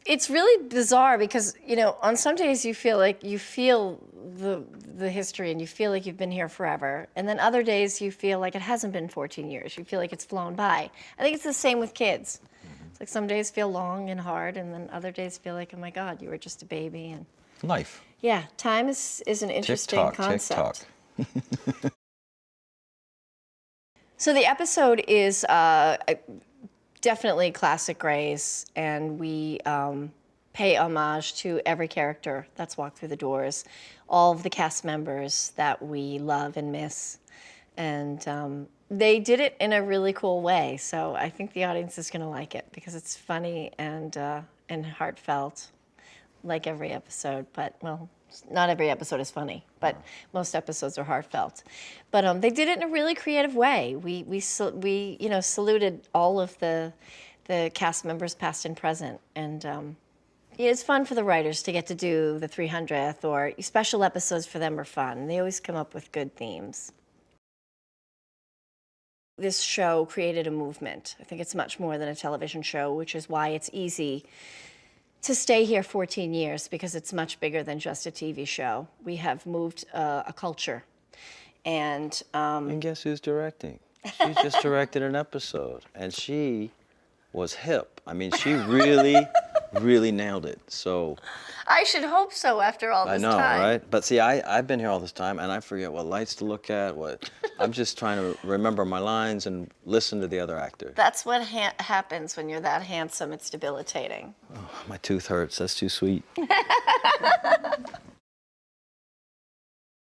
It's really bizarre because, on some days you feel like you feel the history and you feel like you've been here forever. And then other days you feel like it hasn't been 14 years. You feel like it's flown by. I think it's the same with kids. It's like some days feel long and hard, and then other days feel like, oh my God, you were just a baby. And Life. yeah, time is an Tick interesting tock, tick concept. tock. So the episode is definitely classic Grey's, and we pay homage to every character that's walked through the doors, all of the cast members that we love and miss. And they did it in a really cool way. So I think the audience is going to like it because it's funny and heartfelt, like every episode. But, well, not every episode is funny, but most episodes are heartfelt. But they did it in a really creative way. We saluted all of the cast members, past and present, and it's fun for the writers to get to do the 300th, or special episodes for them are fun. They always come up with good themes. This show created a movement. I think it's much more than a television show, which is why it's easy to stay here 14 years, because it's much bigger than just a TV show. We have moved a culture. And guess who's directing? She just directed an episode, and she was hip. I mean, she really, really nailed it. So I should hope so after all this I know, time. right? But see, I've been here all this time, and I forget what lights to look at. I'm just trying to remember my lines and listen to the other actor. That's what happens when you're that handsome. It's debilitating. Oh, my tooth hurts. That's too sweet.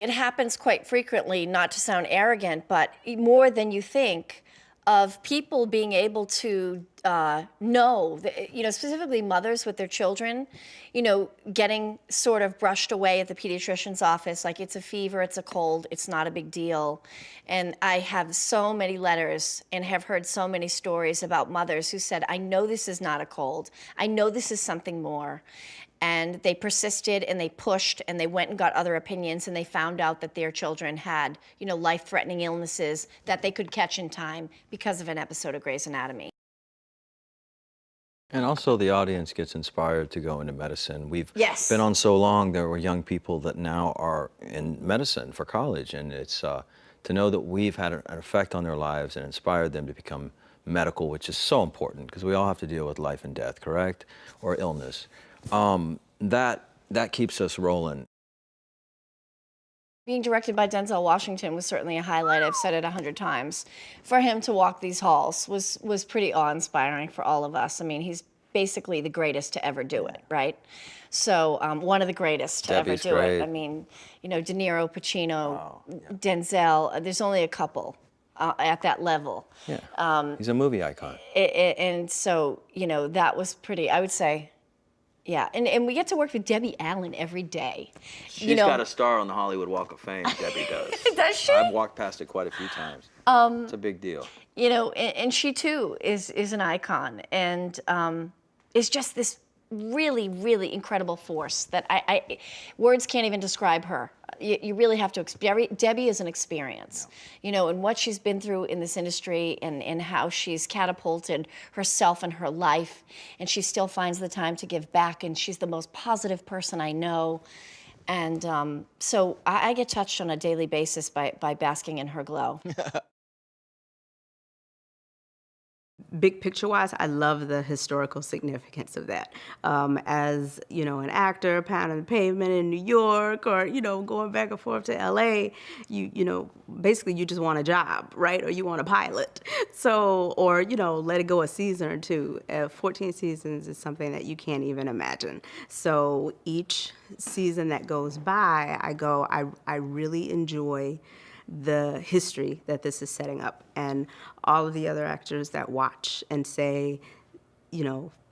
It happens quite frequently, not to sound arrogant, but more than you think, of people being able to know, specifically mothers with their children, getting sort of brushed away at the pediatrician's office, like it's a fever, it's a cold, it's not a big deal. And I have so many letters and have heard so many stories about mothers who said, I know this is not a cold, I know this is something more. And they persisted and they pushed and they went and got other opinions, and they found out that their children had, life-threatening illnesses that they could catch in time because of an episode of Grey's Anatomy. And also the audience gets inspired to go into medicine. We've Yes. been on so long, there were young people that now are in medicine for college, and it's to know that we've had an effect on their lives and inspired them to become medical, which is so important because we all have to deal with life and death, correct? Or illness. That keeps us rolling. Being directed by Denzel Washington was certainly a highlight. I've said it 100 times. For him to walk these halls was pretty awe-inspiring for all of us. I mean, he's basically the greatest to ever do it, right? So one of the greatest to Debbie's ever do great. it. I mean, De Niro, Pacino, Denzel. There's only a couple at that level. Yeah, he's a movie icon. And so, that was pretty, I would say. Yeah, and we get to work with Debbie Allen every day. She's got a star on the Hollywood Walk of Fame, Debbie does. Does she? I've walked past it quite a few times. It's a big deal. And she too is an icon, and is just this really, really incredible force that I words can't even describe her. You really have to. Debbie is an experience, and what she's been through in this industry, and how she's catapulted herself and her life, and she still finds the time to give back, and she's the most positive person I know. And so I get touched on a daily basis by basking in her glow. Big picture wise, I love the historical significance of that. As an actor pounding the pavement in New York, or going back and forth to LA, basically you just want a job, right? Or you want a pilot. So, or let it go a season or two. 14 seasons is something that you can't even imagine. So each season that goes by, I really enjoy the history that this is setting up, and all of the other actors that watch and say,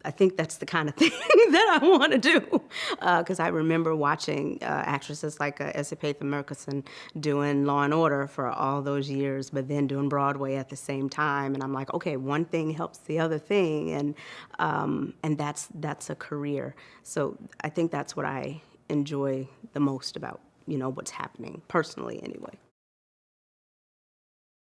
I think that's the kind of thing that I want to do. Because I remember watching actresses like Esapatha Murkison doing Law and Order for all those years, but then doing Broadway at the same time. And I'm like, okay, one thing helps the other thing, and that's a career. So I think that's what I enjoy the most about what's happening personally, anyway.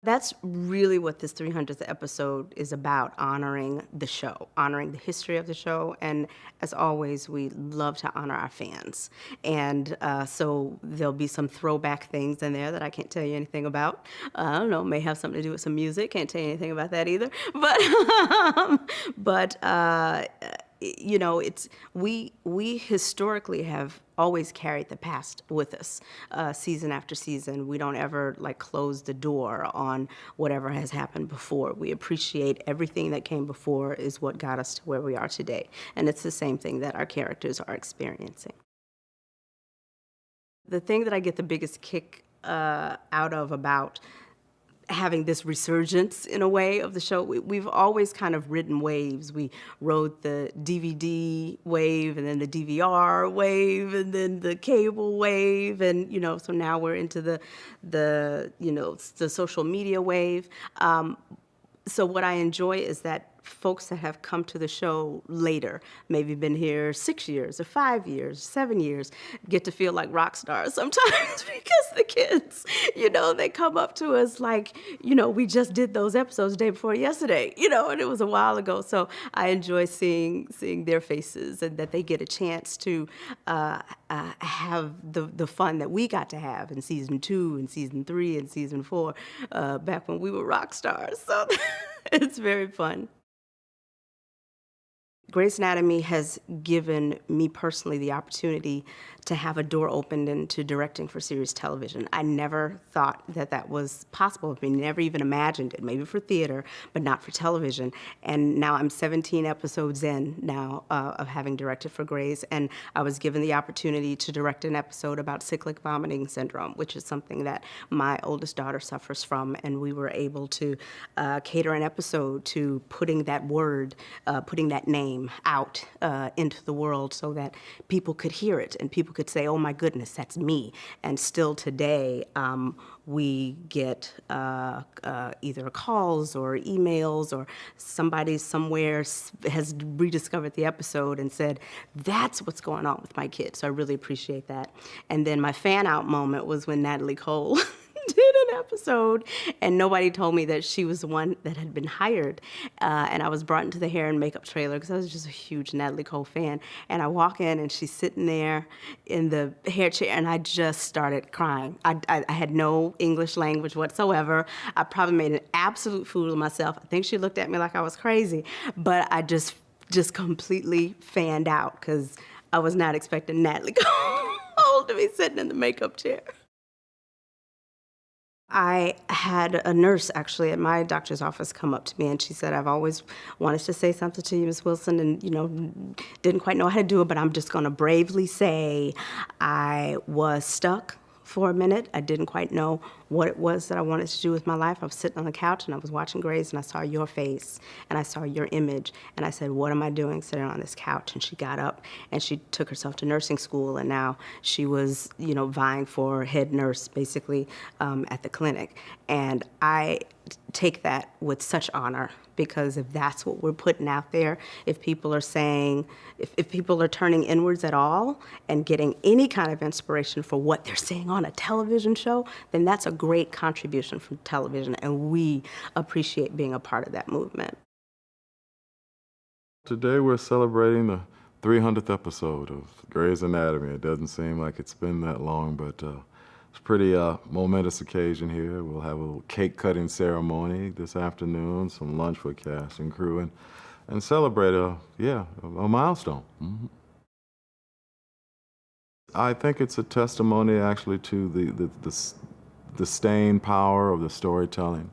That's really what this 300th episode is about, honoring the show, honoring the history of the show. And as always, we love to honor our fans. And so there'll be some throwback things in there that I can't tell you anything about. I don't know, may have something to do with some music. Can't tell you anything about that either. But you know, it's we historically have always carried the past with us, season after season. We don't ever like close the door on whatever has happened before. We appreciate everything that came before is what got us to where we are today, and it's the same thing that our characters are experiencing. The thing that I get the biggest kick out of about having this resurgence in a way of the show. We've always kind of ridden waves. We rode the DVD wave and then the DVR wave and then the cable wave, and you know, so now we're into the you know, the social media wave. So what I enjoy is that folks that have come to the show later, maybe been here 6 years or 5 years, 7 years, get to feel like rock stars sometimes because the kids, you know, they come up to us like, you know, we just did those episodes the day before yesterday, you know, and it was a while ago. So I enjoy seeing their faces and that they get a chance to have the fun that we got to have in season 2 and season 3 and season 4 back when we were rock stars. So it's very fun. Grey's Anatomy has given me personally the opportunity to have a door opened into directing for series television. I never thought that that was possible. I never even imagined it, maybe for theater, but not for television. And now I'm 17 episodes in now of having directed for Grey's, and I was given the opportunity to direct an episode about cyclic vomiting syndrome, which is something that my oldest daughter suffers from, and we were able to cater an episode to putting that word, putting that name out into the world so that people could hear it and people could say, oh my goodness, that's me. And still today, we get either calls or emails or somebody somewhere has rediscovered the episode and said, that's what's going on with my kid. So I really appreciate that. And then my fan out moment was when Natalie Cole did an episode, and nobody told me that she was the one that had been hired. And I was brought into the hair and makeup trailer because I was just a huge Natalie Cole fan. And I walk in, and she's sitting there in the hair chair, and I just started crying. I had no English language whatsoever. I probably made an absolute fool of myself. I think she looked at me like I was crazy, but I just completely fanned out because I was not expecting Natalie Cole to be sitting in the makeup chair. I had a nurse actually at my doctor's office come up to me, and she said, I've always wanted to say something to you, Ms. Wilson, and, you know, didn't quite know how to do it, but I'm just going to bravely say I was stuck for a minute. I didn't quite know what it was that I wanted to do with my life. I was sitting on the couch and I was watching Grey's, and I saw your face and I saw your image, and I said, what am I doing sitting on this couch? And she got up and she took herself to nursing school, and now she was, you know, vying for head nurse basically at the clinic. And I take that with such honor, because if that's what we're putting out there, if people are saying, if people are turning inwards at all and getting any kind of inspiration for what they're saying on a television show, then that's a great contribution from television, and we appreciate being a part of that movement. Today we're celebrating the 300th episode of Grey's Anatomy. It doesn't seem like it's been that long, but it's a pretty momentous occasion here. We'll have a little cake cutting ceremony this afternoon, some lunch with cast and crew, and celebrate a milestone. Mm-hmm. I think it's a testimony actually to the staying power of the storytelling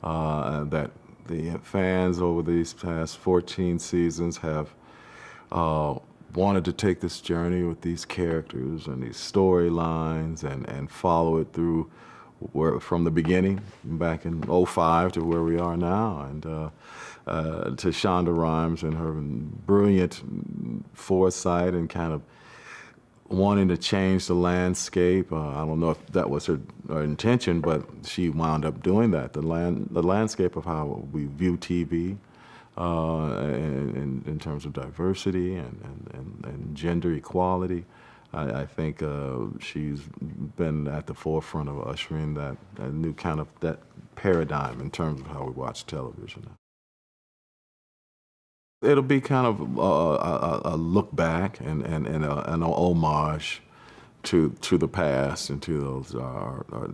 that the fans over these past 14 seasons have wanted to take this journey with these characters and these storylines and follow it through from the beginning, back in '05 to where we are now, and to Shonda Rhimes and her brilliant foresight and kind of wanting to change the landscape. I don't know if that was her intention, but she wound up doing that. The landscape of how we view TV, in terms of diversity and gender equality. I think she's been at the forefront of ushering that new kind of that paradigm in terms of how we watch television now. It'll be kind of a look back and an homage to the past and to those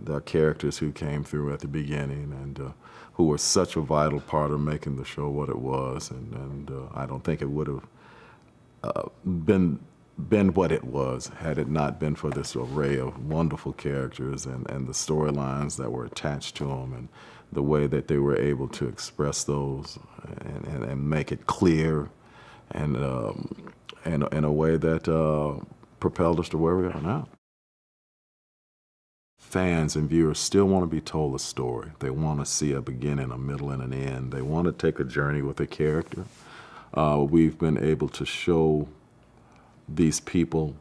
the characters who came through at the beginning and who were such a vital part of making the show what it was. And I don't think it would have been what it was had it not been for this array of wonderful characters and the storylines that were attached to them and the way that they were able to express those and make it clear and in a way that propelled us to where we are now. Fans and viewers still want to be told a story. They want to see a beginning, a middle, and an end. They want to take a journey with a character. We've been able to show these people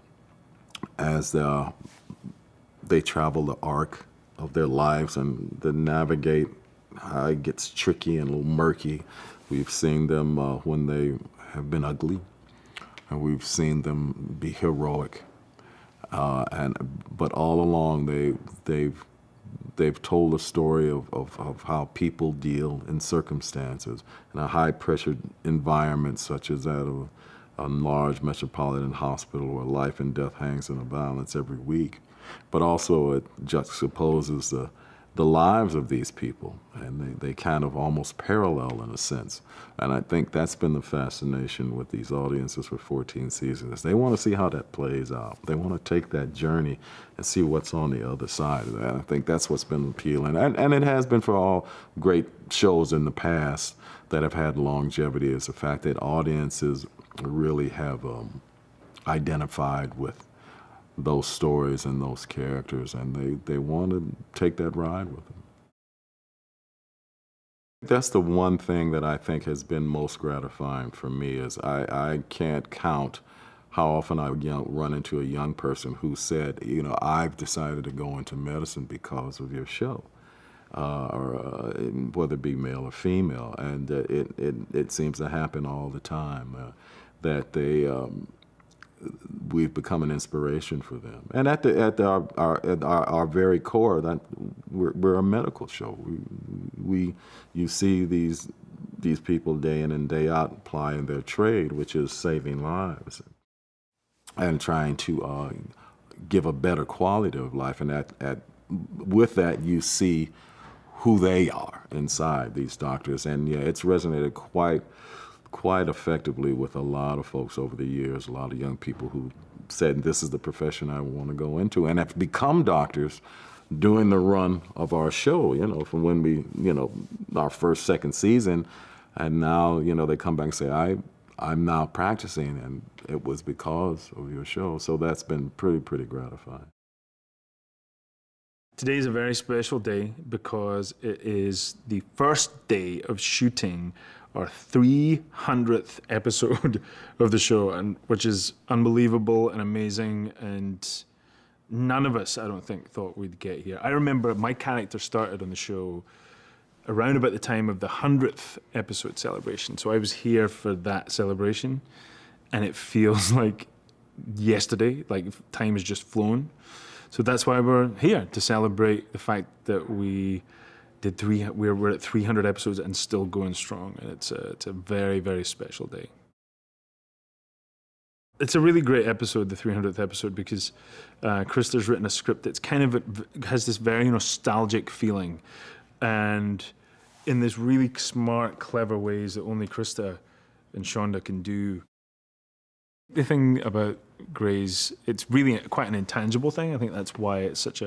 as they travel the arc of their lives and they navigate how it gets tricky and a little murky. We've seen them when they have been ugly, and we've seen them be heroic. But all along, they've told a story of how people deal in circumstances in a high-pressure environment such as that of a large metropolitan hospital where life and death hangs in the balance every week. But also it juxtaposes the lives of these people, and they kind of almost parallel in a sense. And I think that's been the fascination with these audiences for 14 seasons. They want to see how that plays out. They want to take that journey and see what's on the other side of that. I think that's what's been appealing. And it has been for all great shows in the past that have had longevity, is the fact that audiences really have identified with those stories and those characters, and they want to take that ride with them. That's the one thing that I think has been most gratifying for me is I can't count how often I run into a young person who said, you know, I've decided to go into medicine because of your show, or whether it be male or female, and it seems to happen all the time, that we've become an inspiration for them. And at our very core, that we're a medical show. You see these people day in and day out plying their trade, which is saving lives and trying to give a better quality of life. And with that, you see who they are inside, these doctors. And yeah, it's resonated quite effectively with a lot of folks over the years, a lot of young people who said, this is the profession I want to go into, and have become doctors during the run of our show, you know, from when we, you know, our first, second season, and now, you know, they come back and say, I'm now practicing, and it was because of your show. So that's been pretty gratifying. Today is a very special day because it is the first day of shooting our 300th episode of the show, and which is unbelievable and amazing, and none of us, I don't think, thought we'd get here. I remember my character started on the show around about the time of the 100th episode celebration, so I was here for that celebration, and it feels like yesterday, like time has just flown. So that's why we're here, to celebrate the fact that we're at 300 episodes and still going strong, and it's a very, very special day. It's a really great episode, the 300th episode, because Krista's written a script that's kind of has this very nostalgic feeling, and in this really smart, clever ways that only Krista and Shonda can do. The thing about Grey's, it's really quite an intangible thing. I think that's why it's such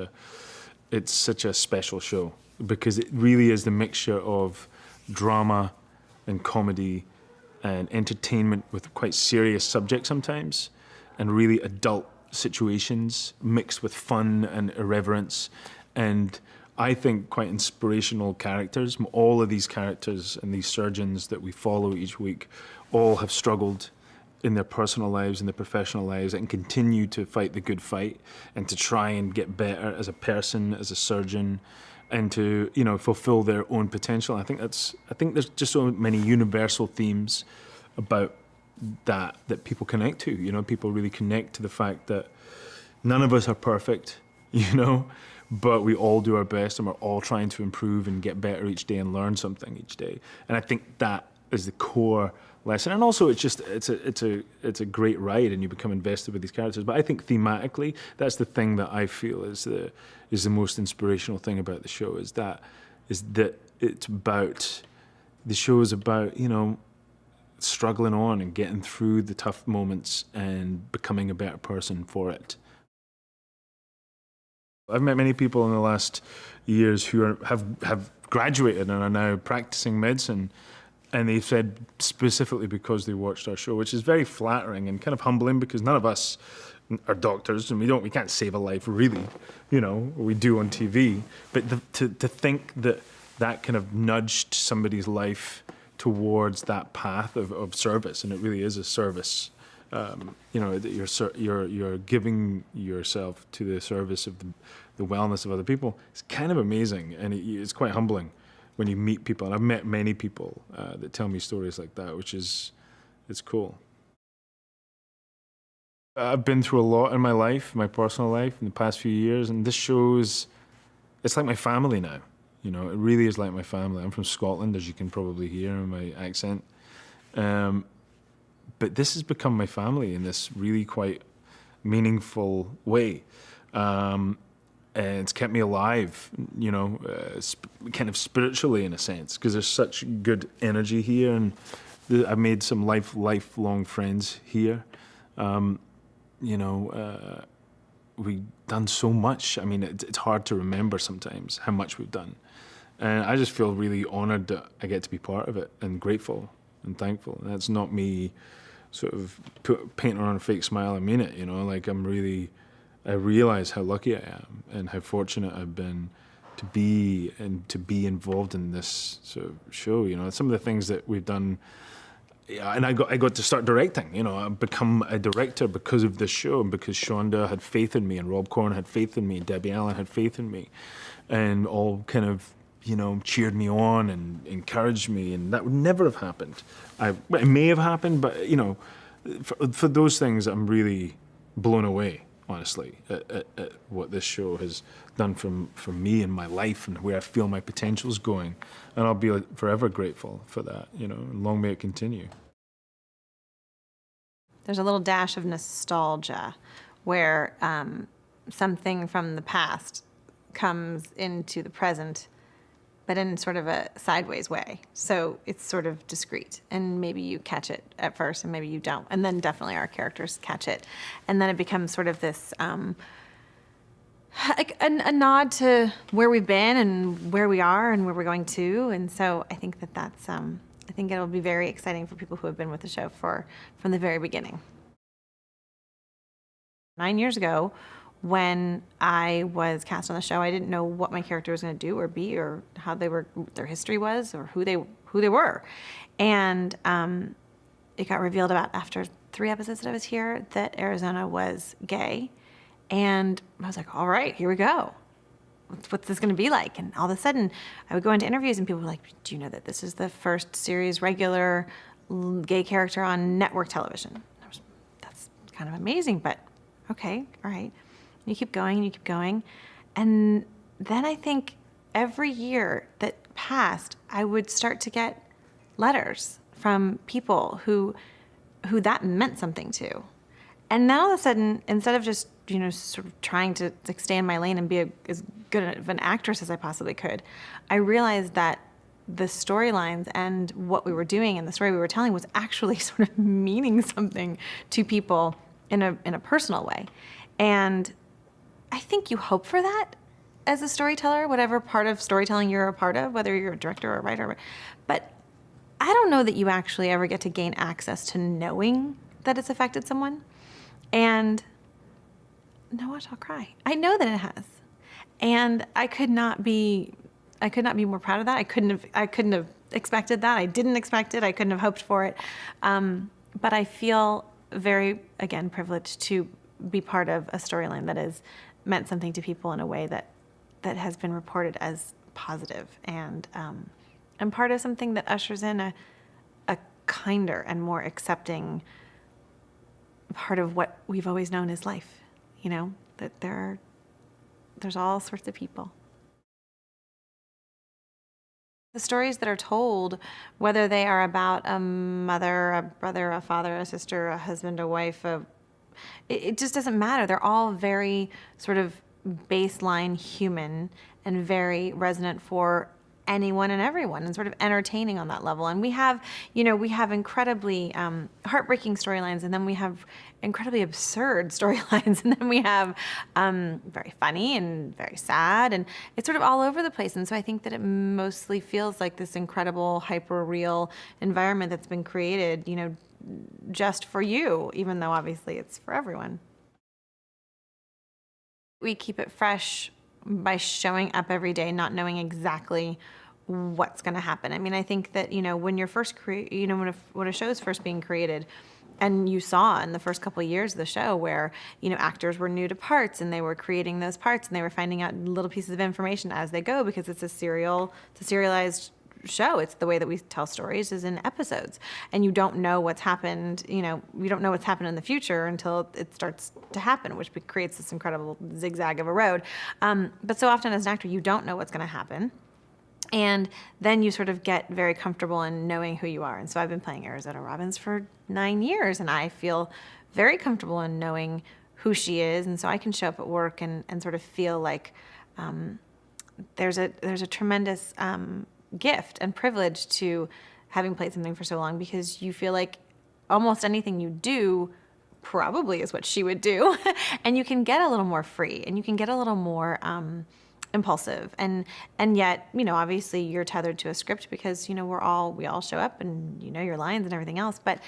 a special show, because it really is the mixture of drama and comedy and entertainment with quite serious subjects sometimes, and really adult situations mixed with fun and irreverence, and I think quite inspirational characters. All of these characters and these surgeons that we follow each week all have struggled in their personal lives and their professional lives, and continue to fight the good fight and to try and get better as a person, as a surgeon, and to, you know, fulfill their own potential. I think there's just so many universal themes about that people connect to. You know, people really connect to the fact that none of us are perfect. You know, but we all do our best and we're all trying to improve and get better each day and learn something each day. And I think that is the core lesson. And also it's a great ride and you become invested with these characters. But I think thematically, that's the thing that I feel is the most inspirational thing about the show, is that it's about, the show is about, you know, struggling on and getting through the tough moments and becoming a better person for it. I've met many people in the last years who have graduated and are now practicing medicine, and they've said specifically because they watched our show, which is very flattering and kind of humbling, because none of us are doctors and we can't save a life really, you know, we do on TV. But to think that kind of nudged somebody's life towards that path of service, and it really is a service. You know, that you're giving yourself to the service of the wellness of other people. It's kind of amazing, and it's quite humbling when you meet people. And I've met many people that tell me stories like that, it's cool. I've been through a lot in my life, my personal life, in the past few years, and this shows, it's like my family now. You know, it really is like my family. I'm from Scotland, as you can probably hear in my accent. But this has become my family in this really quite meaningful way. And it's kept me alive, you know, kind of spiritually in a sense, because there's such good energy here, and I've made some lifelong friends here. You know, we've done so much. I mean, it's hard to remember sometimes how much we've done. And I just feel really honored that I get to be part of it, and grateful and thankful. And that's not me sort of painting on a fake smile. I mean it, you know, like I realize how lucky I am and how fortunate I've been to be involved in this sort of show. You know, some of the things that we've done, and I got to start directing. You know, I've become a director because of this show, and because Shonda had faith in me, and Rob Corrin had faith in me, and Debbie Allen had faith in me, and all kind of, you know, cheered me on and encouraged me, and that would never have happened. It may have happened, but, you know, for those things, I'm really blown away, honestly, at what this show has done for me in my life and where I feel my potential's going. And I'll be forever grateful for that, you know, and long may it continue. There's a little dash of nostalgia where something from the past comes into the present, but in sort of a sideways way. So it's sort of discreet, and maybe you catch it at first and maybe you don't. And then definitely our characters catch it. And then it becomes sort of this, like a nod to where we've been and where we are and where we're going to. And so I think that's, I think it'll be very exciting for people who have been with the show from the very beginning. 9 years ago, when I was cast on the show, I didn't know what my character was going to do or be, or how their history was, or who they were. And it got revealed about after 3 episodes that I was here that Arizona was gay. And I was like, all right, here we go. What's this going to be like? And all of a sudden, I would go into interviews and people were like, do you know that this is the first series regular gay character on network television? That's kind of amazing, but okay, all right. You keep going and you keep going. And then I think every year that passed, I would start to get letters from people who that meant something to. And now all of a sudden, instead of just, you know, sort of trying to like stay in my lane and be as good of an actress as I possibly could, I realized that the storylines and what we were doing and the story we were telling was actually sort of meaning something to people in a personal way. And I think you hope for that as a storyteller, whatever part of storytelling you're a part of, whether you're a director or a writer. But I don't know that you actually ever get to gain access to knowing that it's affected someone. And no, watch, I'll cry. I know that it has. And I could not be more proud of that. I couldn't have expected that. I didn't expect it. I couldn't have hoped for it. But I feel very, again, privileged to be part of a storyline that has meant something to people in a way that has been reported as positive, and part of something that ushers in a kinder and more accepting part of what we've always known as life. You know, that there there's all sorts of people. The stories that are told, whether they are about a mother, a brother, a father, a sister, a husband, a wife, it just doesn't matter. They're all very sort of baseline human and very resonant for anyone and everyone, and sort of entertaining on that level. And we have incredibly heartbreaking storylines, and then we have incredibly absurd storylines, and then we have very funny and very sad, and it's sort of all over the place. And so I think that it mostly feels like this incredible, hyper real environment that's been created, just for you, even though obviously it's for everyone. We keep it fresh by showing up every day, not knowing exactly what's going to happen. I mean, I think that, when you're first when a show is first being created, and you saw in the first couple of years of the show where, actors were new to parts and they were creating those parts and they were finding out little pieces of information as they go, because it's a serialized show. It's the way that we tell stories is in episodes, and you don't know what's happened. You don't know what's happened in the future until it starts to happen, which creates this incredible zigzag of a road. But so often as an actor, you don't know what's going to happen. And then you sort of get very comfortable in knowing who you are. And so I've been playing Arizona Robbins for 9 years, and I feel very comfortable in knowing who she is. And so I can show up at work and sort of feel like there's a tremendous gift and privilege to having played something for so long, because you feel like almost anything you do probably is what she would do. And you can get a little more free, and you can get a little more impulsive, and yet obviously you're tethered to a script, because we all show up and your lines and everything else, but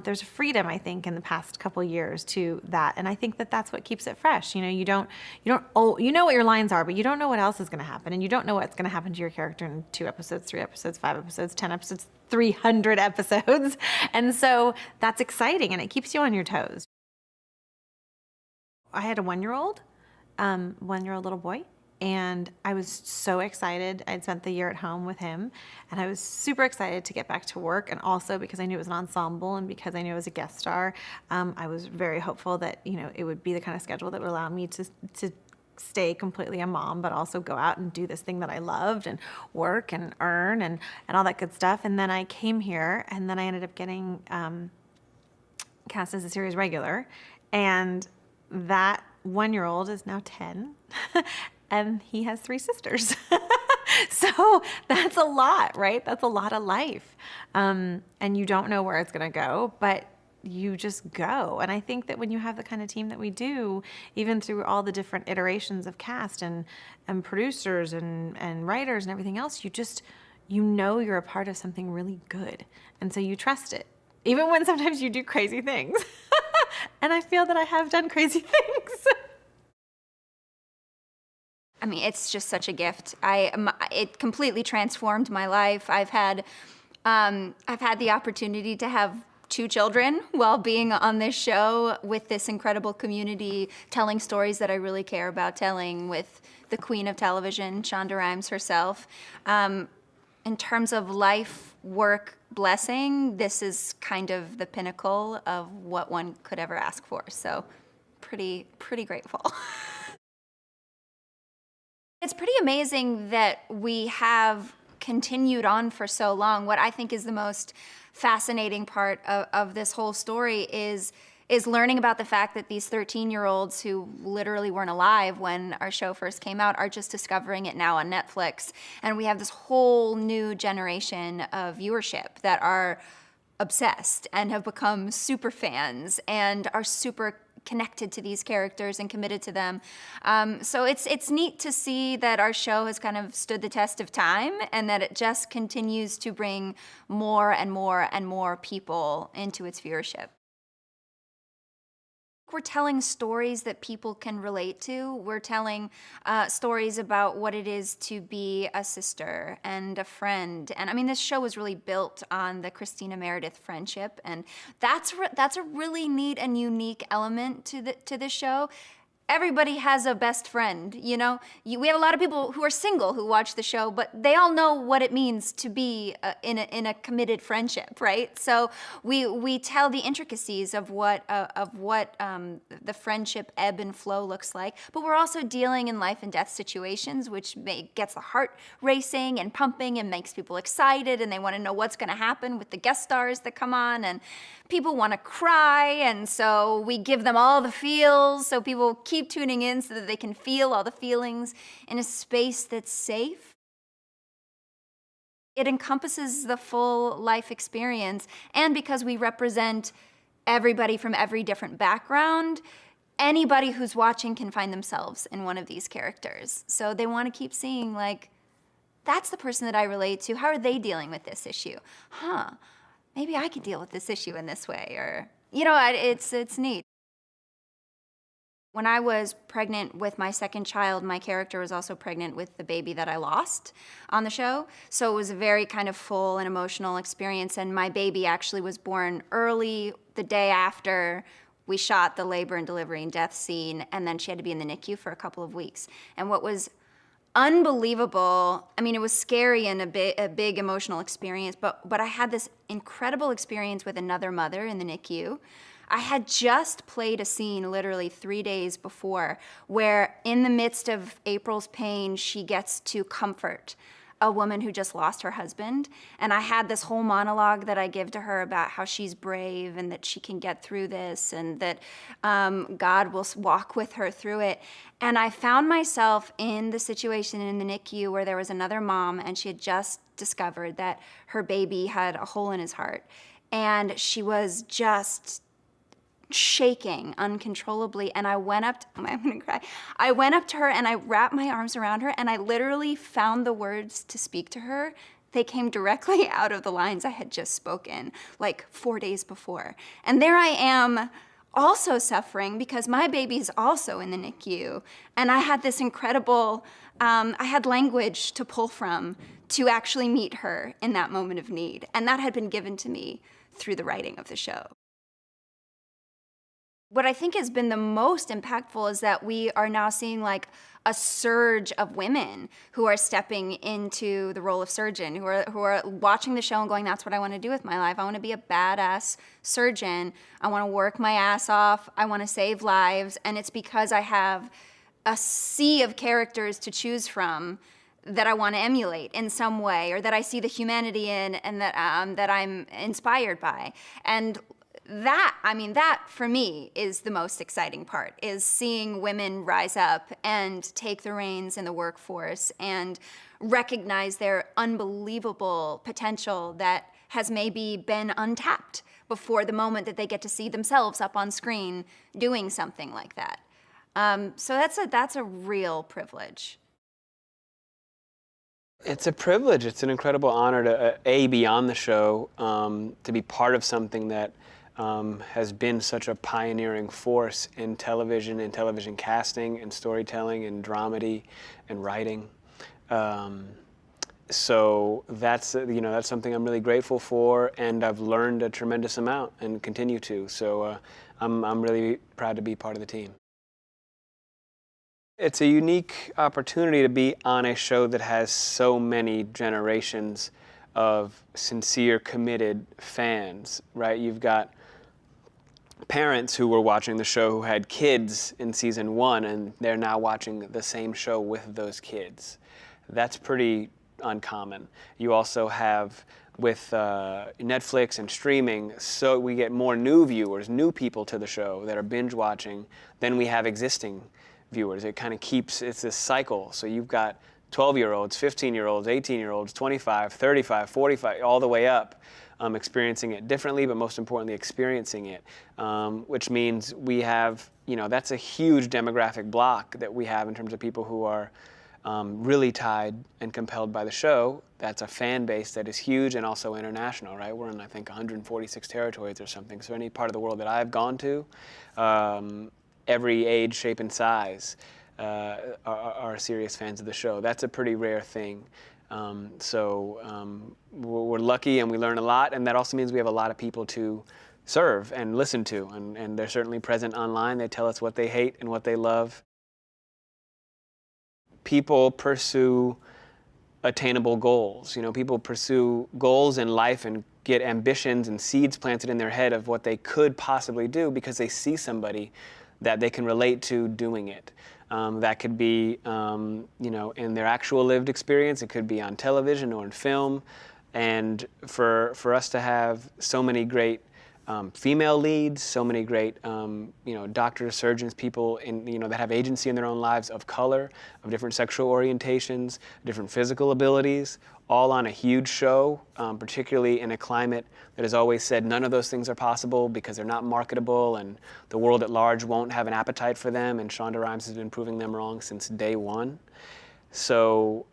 there's a freedom, I think, in the past couple years to that, and I think that that's what keeps it fresh. You don't what your lines are, but you don't know what else is going to happen, and you don't know what's going to happen to your character in 2 episodes, 3 episodes, 5 episodes, 10 episodes, 300 episodes, and so that's exciting, and it keeps you on your toes. I had a 1-year-old little boy. And I was so excited. I'd spent the year at home with him, and I was super excited to get back to work. And also because I knew it was an ensemble, and because I knew I was a guest star, I was very hopeful that it would be the kind of schedule that would allow me to stay completely a mom, but also go out and do this thing that I loved and work and earn and all that good stuff. And then I came here, and then I ended up getting cast as a series regular, and that 1-year-old is now 10. And he has 3 sisters. So that's a lot, right? That's a lot of life. And you don't know where it's going to go, but you just go. And I think that when you have the kind of team that we do, even through all the different iterations of cast and producers and writers and everything else, you're a part of something really good. And so you trust it, even when sometimes you do crazy things. And I feel that I have done crazy things. I mean, it's just such a gift. It completely transformed my life. I've had the opportunity to have 2 children while being on this show with this incredible community, telling stories that I really care about telling, with the queen of television, Shonda Rhimes herself. In terms of life, work, blessing, this is kind of the pinnacle of what one could ever ask for. So pretty grateful. It's pretty amazing that we have continued on for so long. What I think is the most fascinating part of this whole story is learning about the fact that these 13-year-olds who literally weren't alive when our show first came out are just discovering it now on Netflix. And we have this whole new generation of viewership that are obsessed and have become super fans and are super connected to these characters and committed to them. So it's neat to see that our show has kind of stood the test of time, and that it just continues to bring more and more and more people into its viewership. We're telling stories that people can relate to. We're telling stories about what it is to be a sister and a friend. And I mean, this show was really built on the Christina Meredith friendship, and that's a really neat and unique element to this show. everybody has a best friend, you know? We have a lot of people who are single who watch the show, but they all know what it means to be in a committed friendship, right? So we tell the intricacies of what the friendship ebb and flow looks like, but we're also dealing in life and death situations, which gets the heart racing and pumping and makes people excited, and they want to know what's going to happen with the guest stars that come on, and people want to cry, and so we give them all the feels so people keep tuning in so that they can feel all the feelings in a space that's safe. It encompasses the full life experience, and because we represent everybody from every different background, anybody who's watching can find themselves in one of these characters. So they want to keep seeing, like, that's the person that I relate to. How are they dealing with this issue? Maybe I could deal with this issue in this way, or, you know, it's neat. When I was pregnant with my second child, my character was also pregnant with the baby that I lost on the show. So it was a very kind of full and emotional experience, and my baby actually was born early the day after we shot the labor and delivery and death scene, and then she had to be in the NICU for a couple of weeks. And what was unbelievable, I mean, it was scary and a big emotional experience, but I had this incredible experience with another mother in the NICU. I had just played a scene literally 3 days before where in the midst of April's pain, she gets to comfort a woman who just lost her husband. And I had this whole monologue that I give to her about how she's brave and that she can get through this, and that God will walk with her through it. And I found myself in the situation in the NICU where there was another mom, and she had just discovered that her baby had a hole in his heart. And she was just shaking uncontrollably, and I went up to, I'm gonna cry. I went up to her and I wrapped my arms around her, and I literally found the words to speak to her. They came directly out of the lines I had just spoken, like 4 days before. And there I am, also suffering because my baby's also in the NICU, and I had this incredible, I had language to pull from to actually meet her in that moment of need, and that had been given to me through the writing of the show. What I think has been the most impactful is that we are now seeing like a surge of women who are stepping into the role of surgeon, who are watching the show and going, that's what I want to do with my life. I want to be a badass surgeon. I want to work my ass off. I want to save lives. And it's because I have a sea of characters to choose from that I want to emulate in some way, or that I see the humanity in, and that I'm inspired by. And that for me is the most exciting part, is seeing women rise up and take the reins in the workforce and recognize their unbelievable potential that has maybe been untapped before the moment that they get to see themselves up on screen doing something like that. So that's a real privilege. It's a privilege. It's an incredible honor to be on the show, to be part of something that has been such a pioneering force in television casting and storytelling and dramedy and writing. So that's something I'm really grateful for, and I've learned a tremendous amount and continue to. So I'm really proud to be part of the team. It's a unique opportunity to be on a show that has so many generations of sincere, committed fans, right? You've got parents who were watching the show who had kids in season 1, and they're now watching the same show with those kids. That's pretty uncommon. You also have, with Netflix and streaming, so we get more new viewers, new people to the show that are binge watching than we have existing viewers. It kind of keeps, it's this cycle. So you've got 12-year-olds, 15-year-olds, 18-year-olds, 25, 35, 45, all the way up, experiencing it differently, but most importantly, experiencing it, which means we have, that's a huge demographic block that we have in terms of people who are really tied and compelled by the show. That's a fan base that is huge and also international, right? We're in, I think, 146 territories or something. So any part of the world that I've gone to, every age, shape, and size are serious fans of the show. That's a pretty rare thing. So we're lucky and we learn a lot, and that also means we have a lot of people to serve and listen to, and they're certainly present online. They tell us what they hate and what they love. People pursue attainable goals. You know, people pursue goals in life and get ambitions and seeds planted in their head of what they could possibly do because they see somebody that they can relate to doing it. That could be, you know, in their actual lived experience. It could be on television or in film. And for us to have so many great female leads, so many great, you know, doctors, surgeons, people you know, that have agency in their own lives of color, of different sexual orientations, different physical abilities, all on a huge show, particularly in a climate that has always said none of those things are possible because they're not marketable and the world at large won't have an appetite for them. And Shonda Rhimes has been proving them wrong since day one. So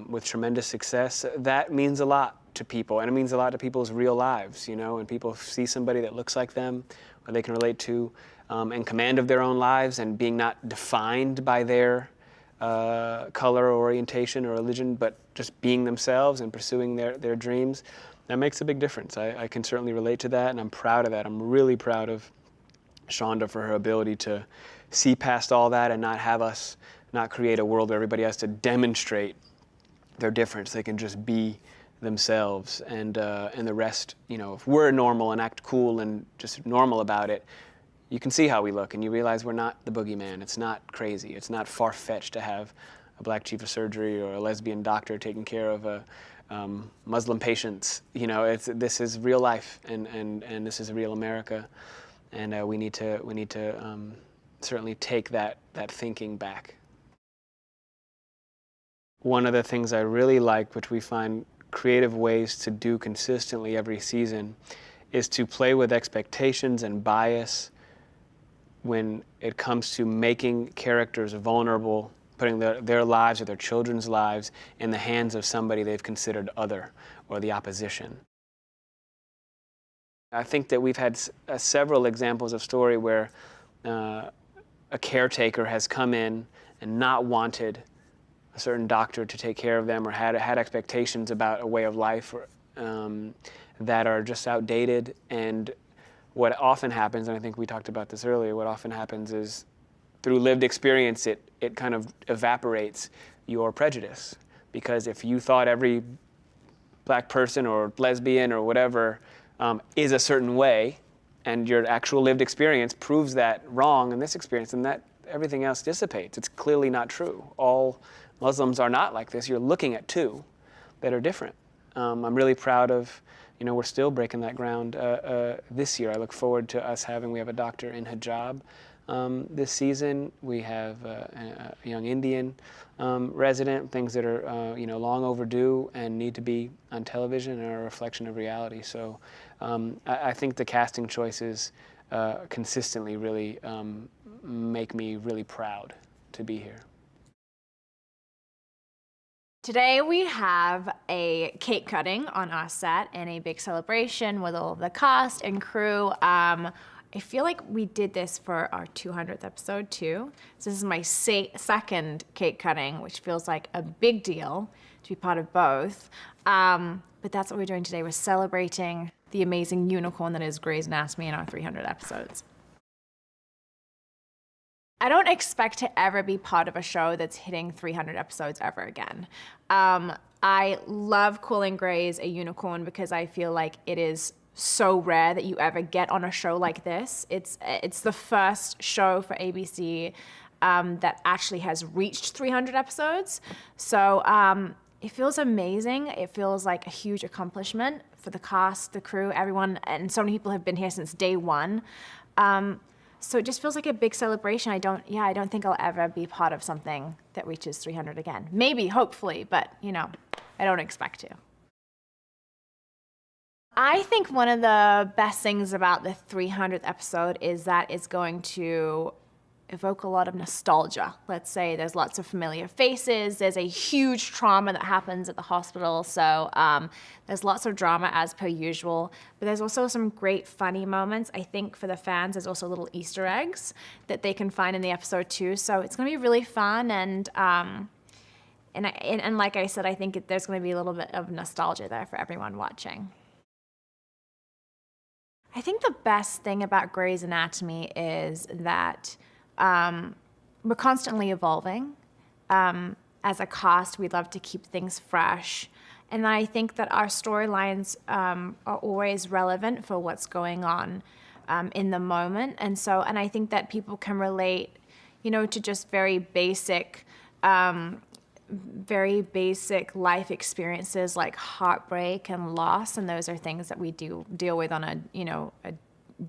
with tremendous success, that means a lot to people, and it means a lot to people's real lives, you know, and people see somebody that looks like them or they can relate to, and command of their own lives and being not defined by their color or orientation or religion, but just being themselves and pursuing their dreams. That makes a big difference. I can certainly relate to that, and I'm proud of that. I'm really proud of Shonda for her ability to see past all that and not have us not create a world where everybody has to demonstrate their difference. They can just be themselves, and the rest, you know, if we're normal and act cool and just normal about it, you can see how we look and you realize we're not the boogeyman. It's not crazy. It's not far-fetched to have a black chief of surgery or a lesbian doctor taking care of a Muslim patients. You know, this is real life, and this is real America, and we need to certainly take that thinking back. One of the things I really like, which we find creative ways to do consistently every season, is to play with expectations and bias when it comes to making characters vulnerable, putting their lives or their children's lives in the hands of somebody they've considered other or the opposition. I think that we've had several examples of story where a caretaker has come in and not wanted a certain doctor to take care of them or had expectations about a way of life that are just outdated. And what often happens, and I think we talked about this earlier, what often happens is through lived experience, it kind of evaporates your prejudice. Because if you thought every black person or lesbian or whatever is a certain way, and your actual lived experience proves that wrong in this experience, then that everything else dissipates. It's clearly not true. All Muslims are not like this. You're looking at two that are different. I'm really proud of, you know, we're still breaking that ground this year. I look forward to us we have a doctor in hijab this season. We have a young Indian resident, things that are, you know, long overdue and need to be on television and are a reflection of reality. So I think the casting choices consistently really make me really proud to be here. Today we have a cake cutting on our set and a big celebration with all of the cast and crew. I feel like we did this for our 200th episode too. So this is my second cake cutting, which feels like a big deal to be part of both. But that's what we're doing today. We're celebrating the amazing unicorn that is Grey's Anatomy in our 300 episodes. I don't expect to ever be part of a show that's hitting 300 episodes ever again. I love calling Grey's a unicorn because I feel like it is so rare that you ever get on a show like this. It's the first show for ABC that actually has reached 300 episodes. So it feels amazing. It feels like a huge accomplishment for the cast, the crew, everyone, and so many people have been here since day one. So it just feels like a big celebration. I don't think I'll ever be part of something that reaches 300 again. Maybe, hopefully, but, you know, I don't expect to. I think one of the best things about the 300th episode is that it's going to evoke a lot of nostalgia. Let's say there's lots of familiar faces. There's a huge trauma that happens at the hospital. So there's lots of drama as per usual, but there's also some great funny moments. I think for the fans, there's also little Easter eggs that they can find in the episode too. So it's going to be really fun. And like I said, I think there's going to be a little bit of nostalgia there for everyone watching. I think the best thing about Grey's Anatomy is that we're constantly evolving. As a cast, we love to keep things fresh. And I think that our storylines are always relevant for what's going on in the moment. And I think that people can relate, to just very basic life experiences like heartbreak and loss. And those are things that we deal with on a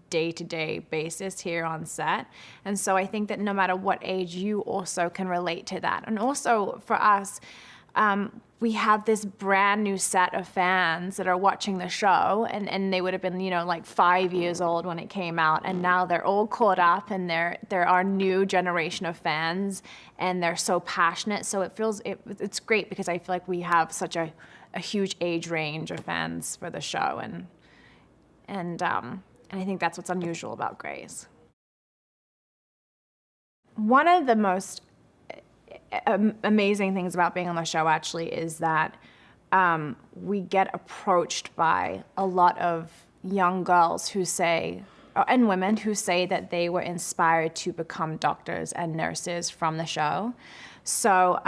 day-to-day basis here on set. And so I think that no matter what age, you also can relate to that. And also for us, we have this brand new set of fans that are watching the show, and they would have been, like 5 years old when it came out, and now they're all caught up, and they're our new generation of fans, and they're so passionate. So it's great because I feel like we have such a huge age range of fans for the show, and I think that's what's unusual about Grey's. One of the most amazing things about being on the show actually is that we get approached by a lot of young girls who say, and women who say that they were inspired to become doctors and nurses from the show. So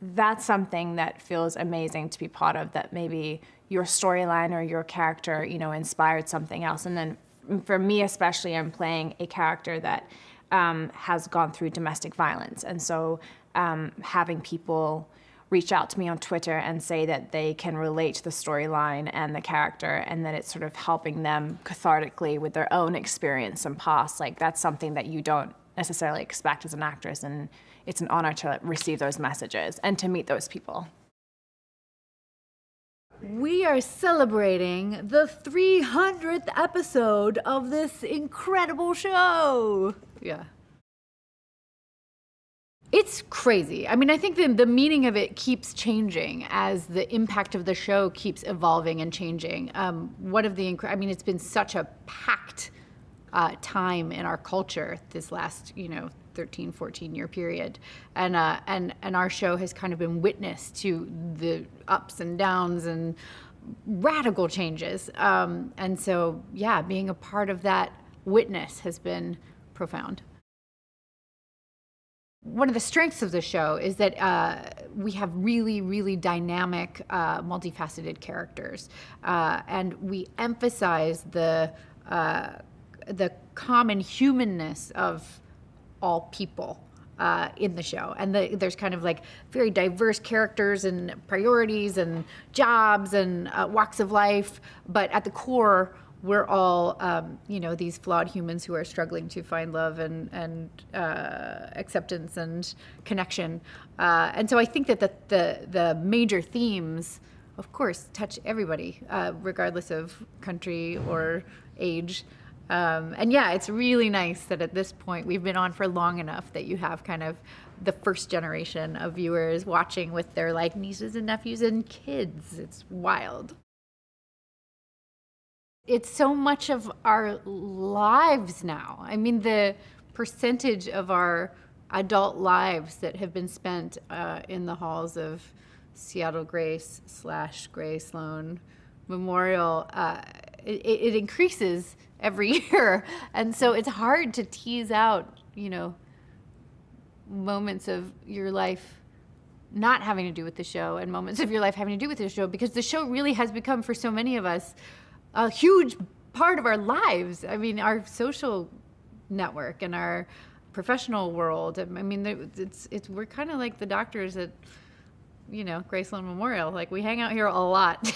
that's something that feels amazing to be part of, that maybe your storyline or your character, inspired something else. And then for me especially, I'm playing a character that has gone through domestic violence. And so having people reach out to me on Twitter and say that they can relate to the storyline and the character, and that it's sort of helping them cathartically with their own experience and past, like that's something that you don't necessarily expect as an actress. And it's an honor to receive those messages and to meet those people. We are celebrating the 300th episode of this incredible show. Yeah. It's crazy. I mean, I think the meaning of it keeps changing as the impact of the show keeps evolving and changing. It's been such a packed time in our culture this last, 13, 14-year period. And our show has kind of been witness to the ups and downs and radical changes. And so, yeah, being a part of that witness has been profound. One of the strengths of the show is that we have really, really dynamic, multifaceted characters. And we emphasize the common humanness of all people in the show. And there's kind of like very diverse characters and priorities and jobs and walks of life. But at the core, we're all, these flawed humans who are struggling to find love and acceptance and connection. And so I think that the major themes, of course, touch everybody, regardless of country or age. And yeah, it's really nice that at this point we've been on for long enough that you have kind of the first generation of viewers watching with their like nieces and nephews and kids. It's wild. It's so much of our lives now. I mean, the percentage of our adult lives that have been spent in the halls of Seattle Grace / Grey Sloan Memorial, it increases every year. And so it's hard to tease out, moments of your life not having to do with the show and moments of your life having to do with the show, because the show really has become, for so many of us, a huge part of our lives. I mean, our social network and our professional world. I mean, we're kind of like the doctors at, Grey Sloan Memorial. Like, we hang out here a lot.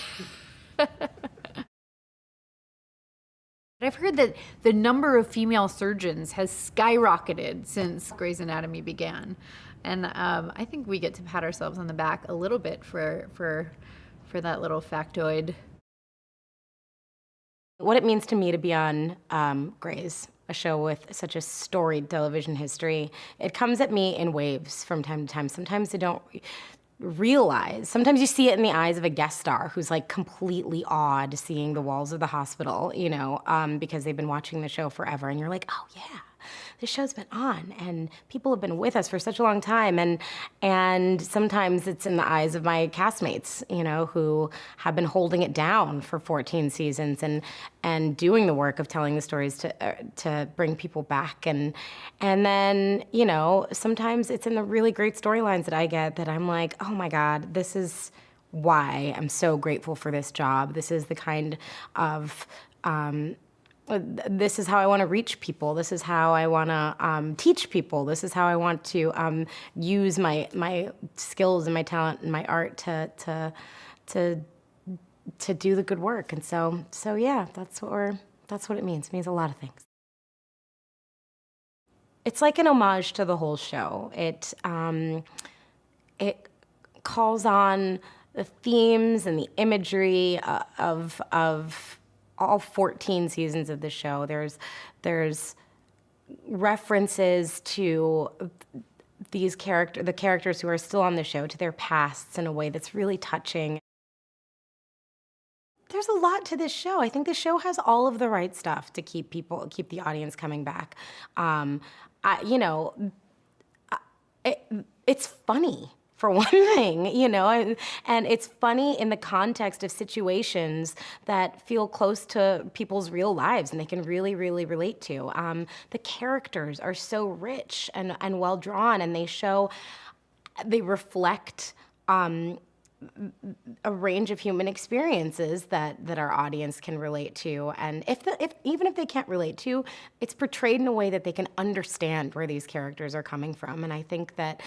I've heard that the number of female surgeons has skyrocketed since Grey's Anatomy began. And I think we get to pat ourselves on the back a little bit for that little factoid. What it means to me to be on Grey's, a show with such a storied television history, it comes at me in waves from time to time. Sometimes I don't realize. Sometimes you see it in the eyes of a guest star who's like completely awed seeing the walls of the hospital, because they've been watching the show forever, and you're like, oh yeah. this show's been on and people have been with us for such a long time. And sometimes it's in the eyes of my castmates, you know, who have been holding it down for 14 seasons and doing the work of telling the stories to bring people back. And then, you know, sometimes it's in the really great storylines that I get that I'm like, oh my God, this is why I'm so grateful for this job. This is the kind of, this is how I want to reach people. This is how I want to teach people. This is how I want to use my skills and my talent and my art to do the good work. And so yeah, that's what it means. It means a lot of things. It's like an homage to the whole show. It calls on the themes and the imagery of all 14 seasons of the show. There's references to the characters who are still on the show, to their pasts in a way that's really touching. There's a lot to this show. I think the show has all of the right stuff to keep the audience coming back. It's funny. For one thing, you know, and it's funny in the context of situations that feel close to people's real lives and they can really, really relate to. The characters are so rich and well drawn, and they reflect a range of human experiences that our audience can relate to. And even if they can't relate to, it's portrayed in a way that they can understand where these characters are coming from. And I think that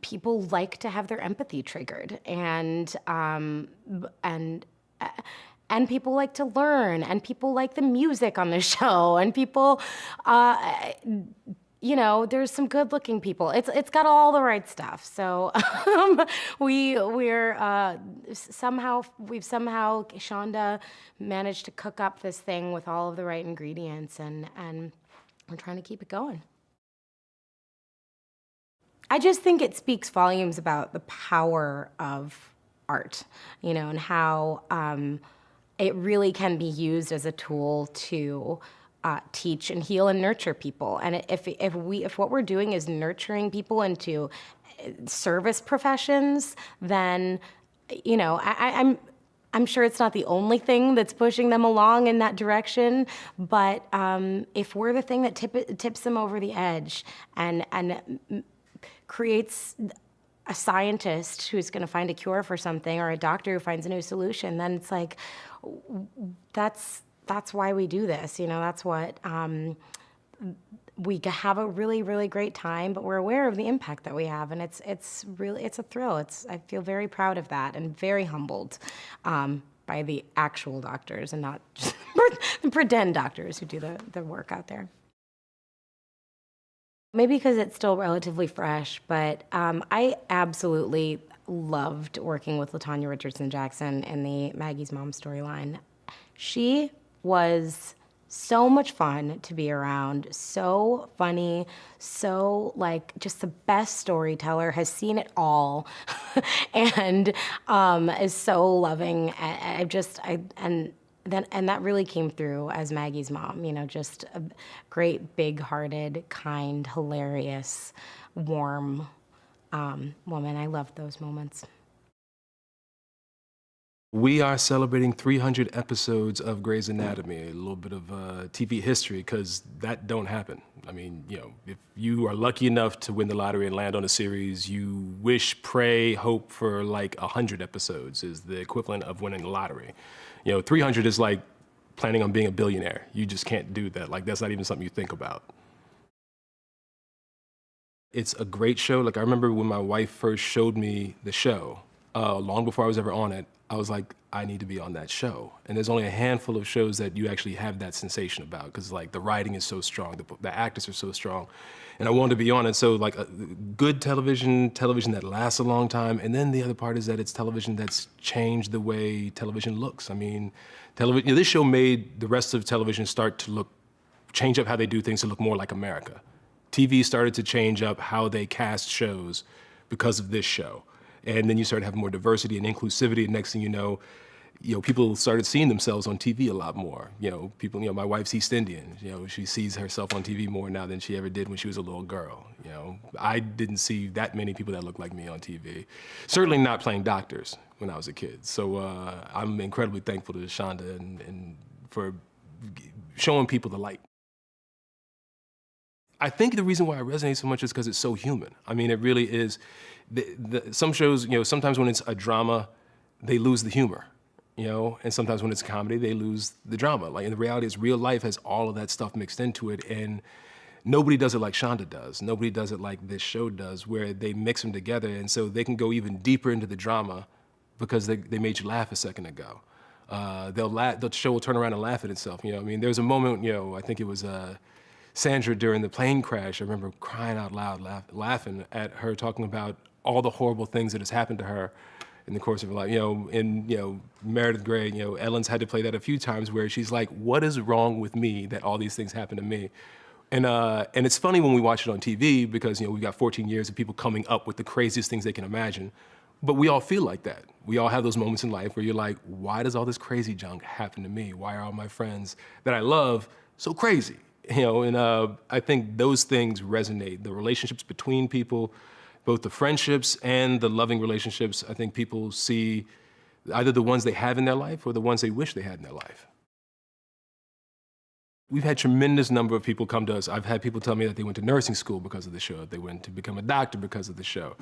people like to have their empathy triggered, and people like to learn, and people like the music on the show, and people, you know, there's some good-looking people. It's got all the right stuff. So we've somehow Shonda managed to cook up this thing with all of the right ingredients, and we're trying to keep it going. I just think it speaks volumes about the power of art, you know, and how it really can be used as a tool to teach and heal and nurture people. And if what we're doing is nurturing people into service professions, then, you know, I'm sure it's not the only thing that's pushing them along in that direction, but if we're the thing that tips them over the edge and creates a scientist who's going to find a cure for something, or a doctor who finds a new solution, then it's like, that's why we do this. You know, that's what we have a really, really great time, but we're aware of the impact that we have, and it's a thrill. I feel very proud of that and very humbled by the actual doctors and not just the pretend doctors who do the work out there. Maybe because it's still relatively fresh, but I absolutely loved working with LaTonya Richardson Jackson in the Maggie's Mom storyline. She was so much fun to be around, so funny, so like just the best storyteller, has seen it all, and is so loving. And that really came through as Maggie's mom, you know, just a great, big-hearted, kind, hilarious, warm woman. I loved those moments. We are celebrating 300 episodes of Grey's Anatomy, a little bit of TV history, because that don't happen. I mean, you know, if you are lucky enough to win the lottery and land on a series, you wish, pray, hope for like 100 episodes is the equivalent of winning the lottery. You know, 300 is like planning on being a billionaire. You just can't do that. Like, that's not even something you think about. It's a great show. Like, I remember when my wife first showed me the show, long before I was ever on it, I was like, I need to be on that show. And there's only a handful of shows that you actually have that sensation about, because like the writing is so strong, the actors are so strong, and I wanted to be on it. So like good television that lasts a long time. And then the other part is that it's television that's changed the way television looks. I mean, television, you know, this show made the rest of television start to change up how they do things to look more like America. TV started to change up how they cast shows because of this show. And then you start having more diversity and inclusivity, and next thing you know, people started seeing themselves on TV a lot more. People, my wife's East Indian. She sees herself on TV more now than she ever did when she was a little girl. I didn't see that many people that looked like me on TV. Certainly not playing doctors when I was a kid. So I'm incredibly thankful to Shonda and for showing people the light. I think the reason why it resonates so much is because it's so human. I mean, it really is. Some shows, sometimes when it's a drama, they lose the humor. And sometimes when it's a comedy, they lose the drama. Like, and the reality is real life has all of that stuff mixed into it, and nobody does it like Shonda does. Nobody does it like this show does, where they mix them together, and so they can go even deeper into the drama because they made you laugh a second ago. The show will turn around and laugh at itself. There was a moment, I think it was Sandra during the plane crash. I remember crying out loud, laughing at her talking about all the horrible things that has happened to her in the course of her life. In Meredith Grey, Ellen's had to play that a few times where she's like, what is wrong with me that all these things happen to me? And it's funny when we watch it on TV because, we've got 14 years of people coming up with the craziest things they can imagine. But we all feel like that. We all have those moments in life where you're like, why does all this crazy junk happen to me? Why are all my friends that I love so crazy? I think those things resonate. The relationships between people, both the friendships and the loving relationships, I think people see either the ones they have in their life or the ones they wish they had in their life. We've had tremendous number of people come to us. I've had people tell me that they went to nursing school because of the show. They went to become a doctor because of the show.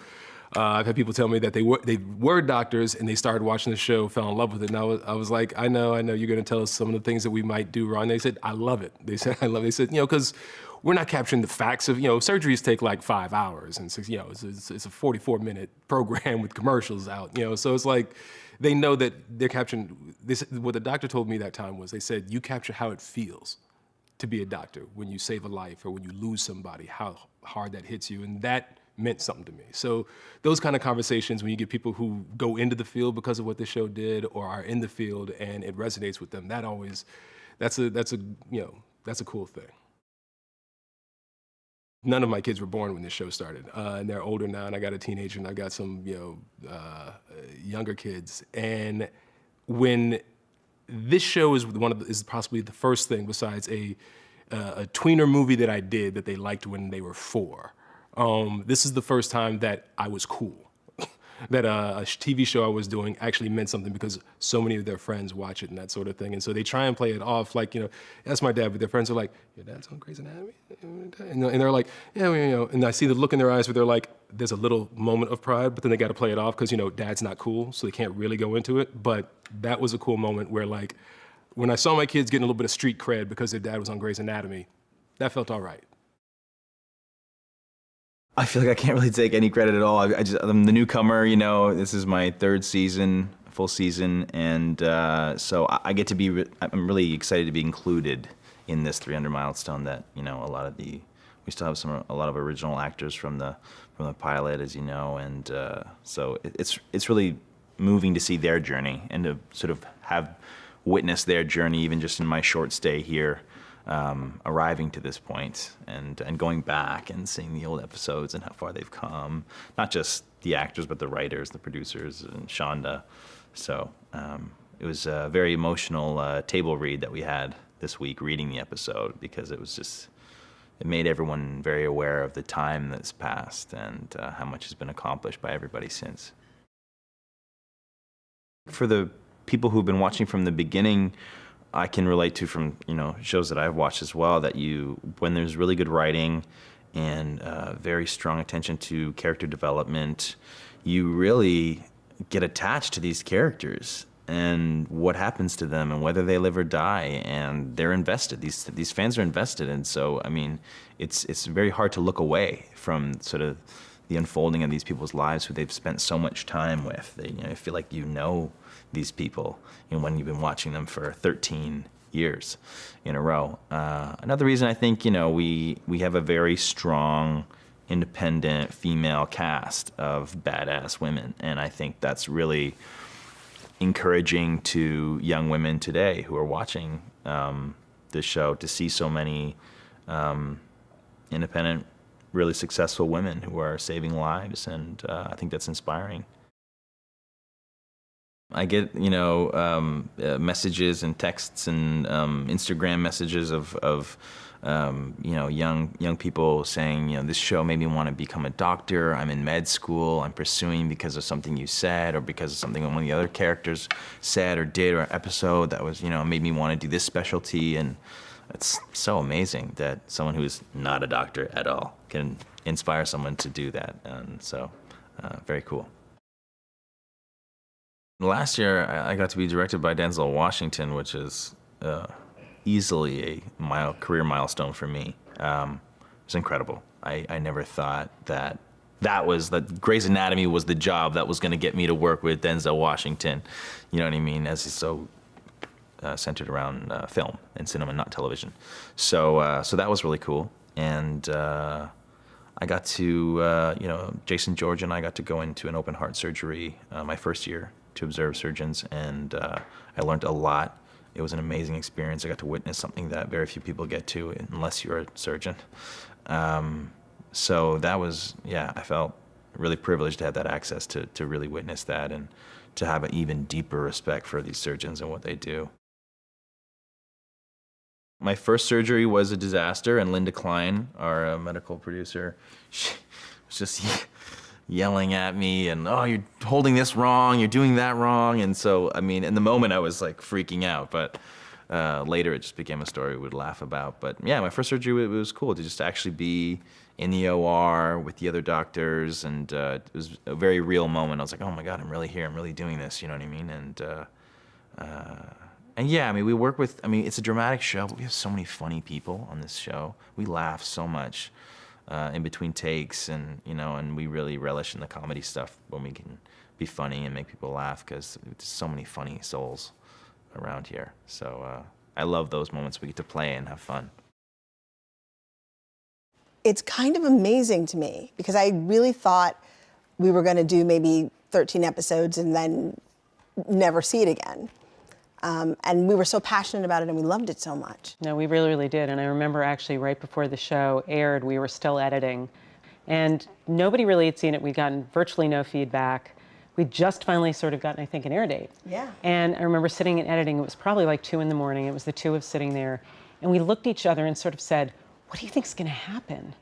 I've had people tell me that they were doctors and they started watching the show, fell in love with it. And I was like, I know you're going to tell us some of the things that we might do wrong. They said, I love it. They said, I love it. They said, because we're not capturing the facts of, surgeries take like 5 hours and it's a 44-minute program with commercials out, so it's like, they know that they're capturing, what the doctor told me that time was, they said, you capture how it feels to be a doctor when you save a life or when you lose somebody, how hard that hits you. And that meant something to me. So those kind of conversations, when you get people who go into the field because of what this show did or are in the field and it resonates with them, that's a cool thing. None of my kids were born when this show started, and they're older now, and I got a teenager, and I got some, younger kids. And when this show is possibly the first thing besides a tweener movie that I did that they liked when they were 4. This is the first time that I was cool. That a TV show I was doing actually meant something because so many of their friends watch it and that sort of thing. And so they try and play it off like, that's my dad, but their friends are like, your dad's on Grey's Anatomy? And they're like, yeah, and I see the look in their eyes where they're like, there's a little moment of pride, but then they got to play it off because, dad's not cool, so they can't really go into it. But that was a cool moment where, like, when I saw my kids getting a little bit of street cred because their dad was on Grey's Anatomy, that felt all right. I feel like I can't really take any credit at all. I'm the newcomer, this is my 3rd season, full season, and so I get to I'm really excited to be included in this 300 milestone that, we still have a lot of original actors from the pilot, as you know, and so it's really moving to see their journey and to sort of have witnessed their journey even just in my short stay here. Arriving to this point and going back and seeing the old episodes and how far they've come, not just the actors, but the writers, the producers, and Shonda. So it was a very emotional table read that we had this week reading the episode because it made everyone very aware of the time that's passed and how much has been accomplished by everybody since. For the people who've been watching from the beginning, I can relate to from shows that I've watched as well that when there's really good writing and very strong attention to character development, you really get attached to these characters and what happens to them and whether they live or die, and they're invested. These fans are invested, and so it's very hard to look away from sort of the unfolding of these people's lives who they've spent so much time with. I feel like these people, when you've been watching them for 13 years in a row. Another reason I think, we have a very strong, independent female cast of badass women, and I think that's really encouraging to young women today who are watching this show to see so many independent, really successful women who are saving lives, and I think that's inspiring. I get, messages and texts and Instagram messages of young people saying, this show made me want to become a doctor. I'm in med school. I'm pursuing because of something you said, or because of something one of the other characters said or did, or episode that was, made me want to do this specialty. And it's so amazing that someone who's not a doctor at all can inspire someone to do that. And so, very cool. Last year, I got to be directed by Denzel Washington, which is easily a career milestone for me. It was incredible. I never thought that Grey's Anatomy was the job that was going to get me to work with Denzel Washington. You know what I mean? As he's so centered around film and cinema, not television. So that was really cool. And I got to, Jason George and I got to go into an open heart surgery my first year to observe surgeons, and I learned a lot. It was an amazing experience. I got to witness something that very few people get to unless you're a surgeon. So that was, I felt really privileged to have that access to really witness that and to have an even deeper respect for these surgeons and what they do. My first surgery was a disaster, and Linda Klein, our medical producer, she was just yelling at me and, oh, you're holding this wrong, you're doing that wrong. And so, in the moment I was like freaking out, but later it just became a story we would laugh about. But yeah, my first surgery, it was cool to just actually be in the OR with the other doctors, and it was a very real moment. I was like, oh my God, I'm really here, I'm really doing this, you know what I mean? And yeah, we work with, it's a dramatic show, but we have so many funny people on this show. We laugh so much in between takes, and and we really relish in the comedy stuff when we can be funny and make people laugh, because there's so many funny souls around here. So I love those moments we get to play and have fun. It's kind of amazing to me, because I really thought we were going to do maybe 13 episodes and then never see it again. And we were so passionate about it, and we loved it so much. No, we really, really did. And I remember actually right before the show aired, we were still editing. And nobody really had seen it. We'd gotten virtually no feedback. We'd just finally sort of gotten, I think, an air date. Yeah. And I remember sitting and editing. It was probably like 2 in the morning. It was the two of us sitting there. And we looked at each other and sort of said, what do you think's going to happen?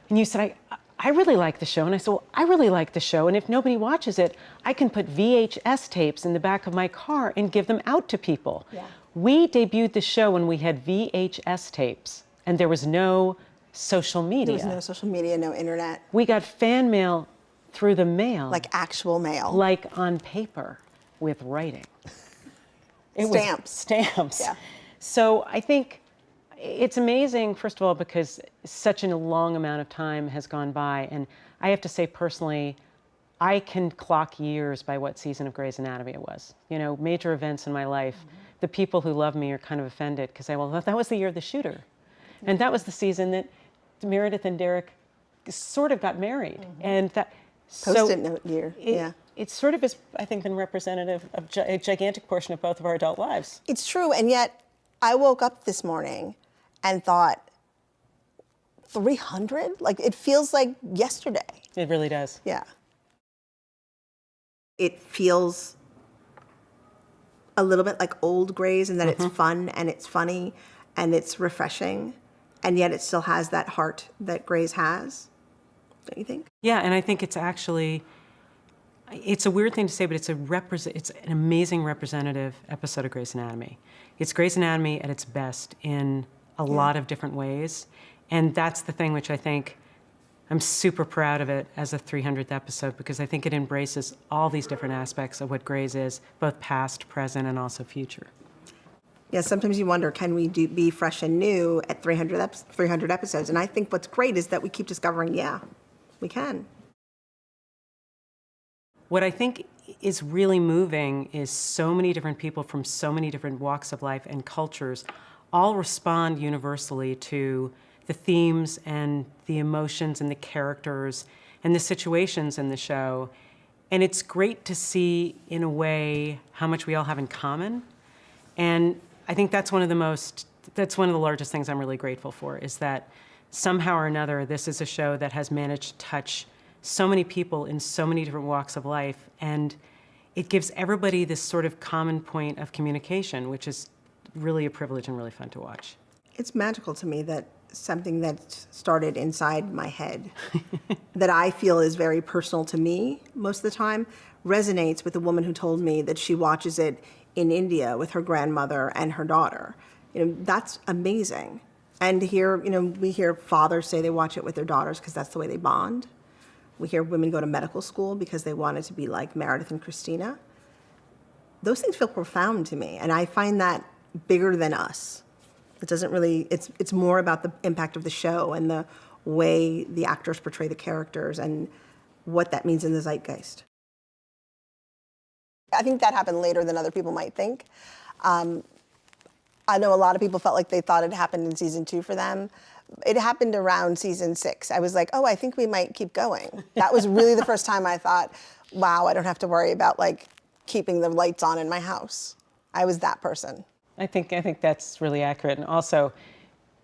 And you said, I really like the show. And I said, well, I really like the show. And if nobody watches it, I can put VHS tapes in the back of my car and give them out to people. Yeah. We debuted the show when we had VHS tapes, and there was no social media. There was no social media, no internet. We got fan mail through the mail. Like actual mail. Like on paper with writing. It Stamps. Was stamps. Yeah. So I think it's amazing, first of all, because such a long amount of time has gone by. And I have to say personally, I can clock years by what season of Grey's Anatomy it was. Major events in my life, the people who love me are kind of offended because well, that was the year of the shooter. And that was the season that Meredith and Derek sort of got married. And that Post-it note year, It sort of is, I think, been representative of a gigantic portion of both of our adult lives. It's true, and yet I woke up this morning and thought, 300? Like, it feels like yesterday. It really does. Yeah. It feels a little bit like old Grey's, in that it's fun and it's funny and it's refreshing, and yet it still has that heart that Grey's has. Don't you think? Yeah, and I think it's actually, it's a weird thing to say, but it's an amazing representative episode of Grey's Anatomy. It's Grey's Anatomy at its best in a lot of different ways. And that's the thing which I think I'm super proud of it as a 300th episode, because I think it embraces all these different aspects of what Grey's is, both past, present, and also future. Yeah, sometimes you wonder, can we be fresh and new at 300 episodes? And I think what's great is that we keep discovering, we can. What I think is really moving is so many different people from so many different walks of life and cultures all respond universally to the themes and the emotions and the characters and the situations in the show. And it's great to see, in a way, how much we all have in common. And I think that's one of the largest things I'm really grateful for, is that somehow or another, this is a show that has managed to touch so many people in so many different walks of life. And it gives everybody this sort of common point of communication, which is really a privilege and really fun to watch. It's magical to me that something that started inside my head that I feel is very personal to me most of the time resonates with the woman who told me that she watches it in India with her grandmother and her daughter. That's amazing. And here, we hear fathers say they watch it with their daughters because that's the way they bond. We hear women go to medical school because they wanted to be like Meredith and Christina. Those things feel profound to me, and I find that bigger than us. It doesn't really, it's more about the impact of the show and the way the actors portray the characters and what that means in the zeitgeist. I think that happened later than other people might think. I know a lot of people felt like they thought it happened in season 2 for them. It happened around season 6. I was like, oh, I think we might keep going. That was really the first time I thought, wow, I don't have to worry about keeping the lights on in my house. I was that person. I think that's really accurate. And also,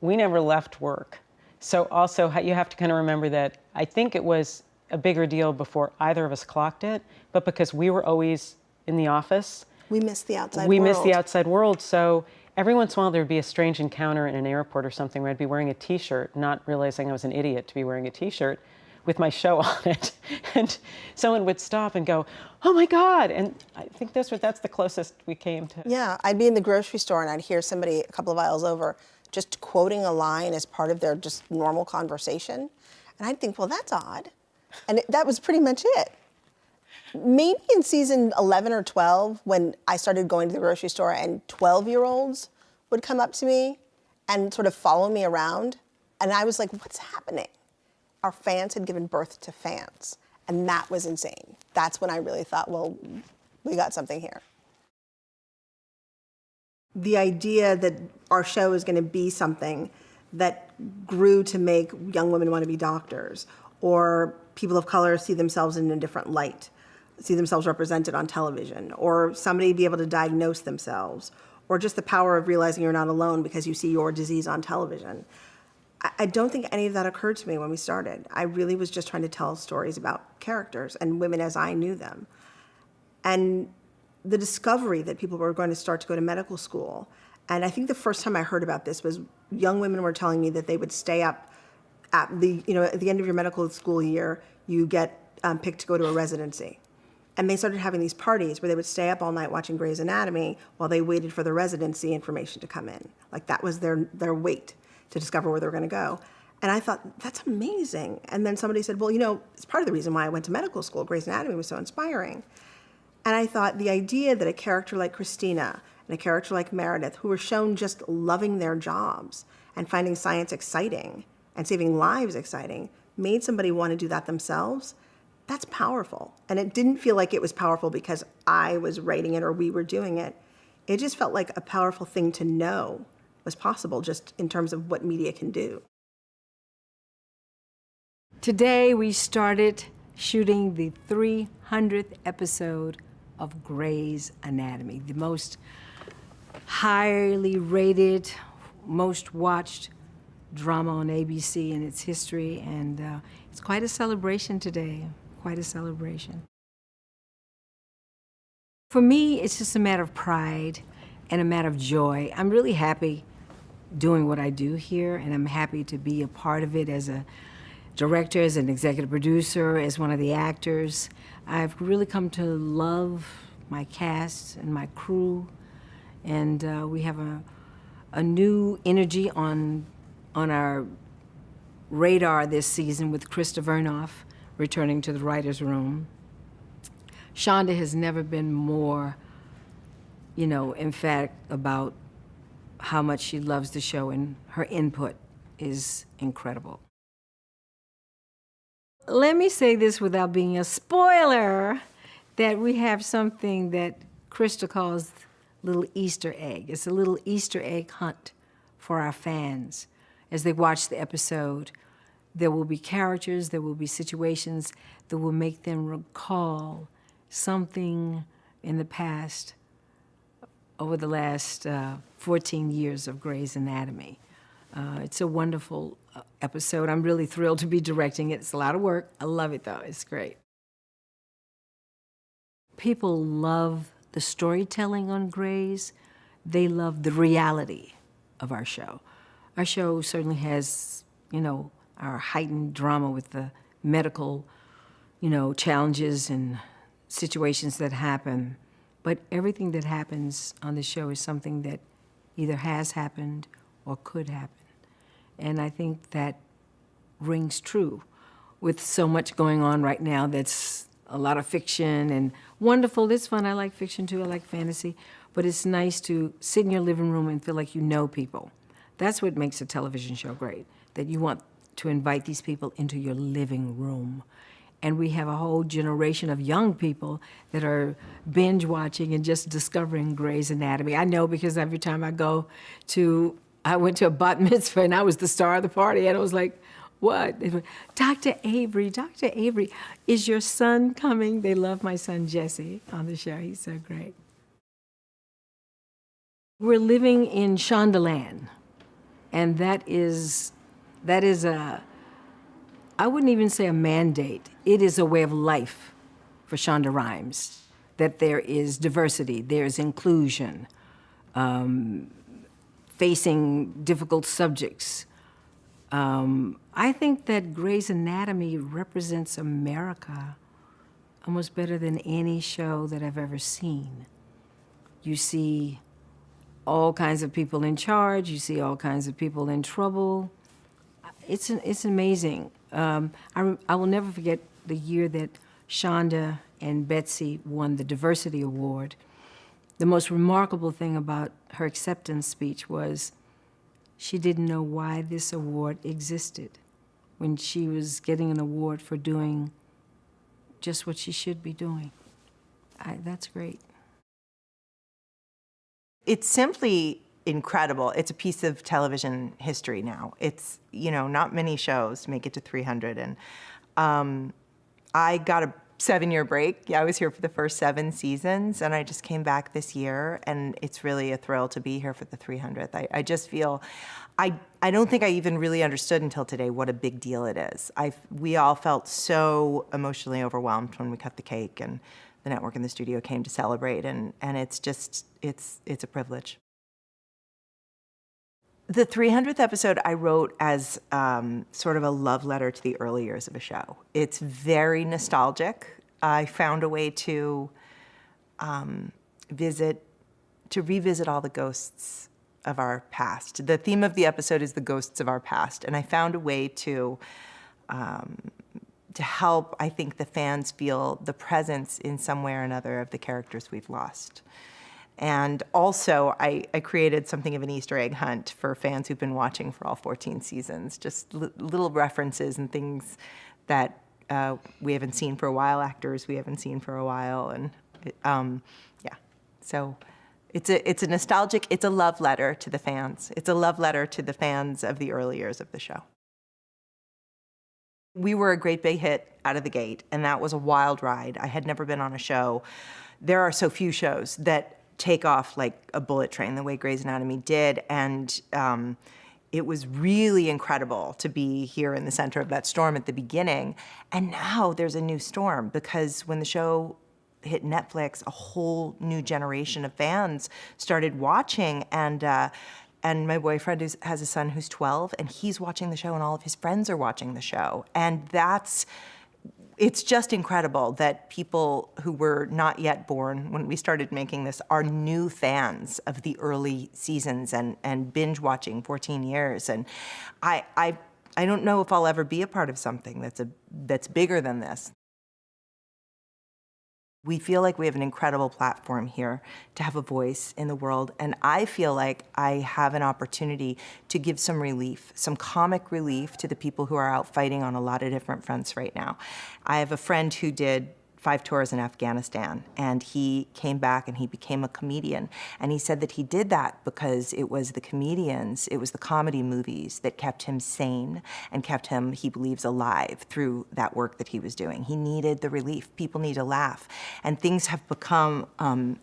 we never left work. So also, you have to kind of remember that I think it was a bigger deal before either of us clocked it, but because we were always in the office. We missed the outside world. We missed the outside world. So every once in a while, there'd be a strange encounter in an airport or something where I'd be wearing a T-shirt, not realizing I was an idiot to be wearing a T-shirt with my show on it. And someone would stop and go, oh my God. And I think that's the closest we came to. Yeah, I'd be in the grocery store and I'd hear somebody a couple of aisles over just quoting a line as part of their just normal conversation. And I'd think, well, that's odd. And that was pretty much it. Maybe in season 11 or 12, when I started going to the grocery store and 12-year-olds would come up to me and sort of follow me around. And I was like, what's happening? Our fans had given birth to fans. And that was insane. That's when I really thought, well, we got something here. The idea that our show is going to be something that grew to make young women want to be doctors, or people of color see themselves in a different light, see themselves represented on television, or somebody be able to diagnose themselves, or just the power of realizing you're not alone because you see your disease on television. I don't think any of that occurred to me when we started. I really was just trying to tell stories about characters and women as I knew them. And the discovery that people were going to start to go to medical school. And I think the first time I heard about this was young women were telling me that they would stay up at the end of your medical school year, you get picked to go to a residency. And they started having these parties where they would stay up all night watching Grey's Anatomy while they waited for the residency information to come in. Like that was their wait to discover where they were going to go. And I thought, that's amazing. And then somebody said, well, it's part of the reason why I went to medical school. Grey's Anatomy was so inspiring. And I thought the idea that a character like Christina and a character like Meredith, who were shown just loving their jobs and finding science exciting and saving lives exciting, made somebody want to do that themselves, that's powerful. And it didn't feel like it was powerful because I was writing it or we were doing it. It just felt like a powerful thing to know was possible just in terms of what media can do. Today we started shooting the 300th episode of Grey's Anatomy, the most highly rated, most watched drama on ABC in its history, and it's quite a celebration today, quite a celebration. For me, it's just a matter of pride and a matter of joy. I'm really happy doing what I do here, and I'm happy to be a part of it as a director, as an executive producer, as one of the actors. I've really come to love my cast and my crew, and we have a new energy on our radar this season with Krista Vernoff returning to the writer's room. Shonda has never been more, emphatic about how much she loves the show, and her input is incredible. Let me say this without being a spoiler, that we have something that Krista calls little Easter egg. It's a little Easter egg hunt for our fans. As they watch the episode, there will be characters, there will be situations that will make them recall something in the past over the last 14 years of Grey's Anatomy. It's a wonderful episode. I'm really thrilled to be directing it. It's a lot of work. I love it, though. It's great. people love the storytelling on Grey's. They love the reality of our show. Our show certainly has, our heightened drama with the medical, challenges and situations that happen. But everything that happens on the show is something that either has happened or could happen. And I think that rings true with so much going on right now that's a lot of fiction and wonderful. It's fun. I like fiction too. I like fantasy. But it's nice to sit in your living room and feel like you know people. That's what makes a television show great, that you want to invite these people into your living room. And we have a whole generation of young people that are binge watching and just discovering Grey's Anatomy. I know because every time I went to a bat mitzvah and I was the star of the party, and I was like, what? Dr. Avery, is your son coming? They love my son Jesse on the show. He's so great. We're living in Shondaland, and that is I wouldn't even say a mandate. It is a way of life for Shonda Rhimes, that there is diversity, there's inclusion, facing difficult subjects. I think that Grey's Anatomy represents America almost better than any show that I've ever seen. You see all kinds of people in charge, you see all kinds of people in trouble. It's amazing. I will never forget the year that Shonda and Betsy won the Diversity Award. The most remarkable thing about her acceptance speech was she didn't know why this award existed when she was getting an award for doing just what she should be doing. That's great. It's simply incredible. It's a piece of television history now. It's, not many shows make it to 300. And I got a 7-year break. Yeah, I was here for the first 7 seasons, and I just came back this year, and it's really a thrill to be here for the 300th. I just feel, I don't think I even really understood until today what a big deal it is. We all felt so emotionally overwhelmed when we cut the cake, and the network and the studio came to celebrate, and it's just, it's a privilege. The 300th episode I wrote as sort of a love letter to the early years of a show. It's very nostalgic. I found a way to revisit all the ghosts of our past. The theme of the episode is the ghosts of our past, and I found a way to help, I think, the fans feel the presence in some way or another of the characters we've lost. And also, I created something of an Easter egg hunt for fans who've been watching for all 14 seasons, just little references and things that we haven't seen for a while, actors we haven't seen for a while. And yeah, so it's a nostalgic, it's a love letter to the fans. It's a love letter to the fans of the early years of the show. We were a great big hit out of the gate, and that was a wild ride. I had never been on a show. There are so few shows that take off like a bullet train the way Grey's Anatomy did, and it was really incredible to be here in the center of that storm at the beginning. And now there's a new storm, because when the show hit Netflix, a whole new generation of fans started watching, and my boyfriend has a son who's 12, and he's watching the show, and all of his friends are watching the show. And it's just incredible that people who were not yet born when we started making this are new fans of the early seasons and binge watching 14 years. And I don't know if I'll ever be a part of something that's bigger than this. We feel like we have an incredible platform here to have a voice in the world, and I feel like I have an opportunity to give some relief, some comic relief to the people who are out fighting on a lot of different fronts right now. I have a friend who did 5 tours in Afghanistan, and he came back and he became a comedian. And he said that he did that because it was the comedians, it was the comedy movies that kept him sane and kept him, he believes, alive through that work that he was doing. He needed the relief. People need to laugh. And things have become,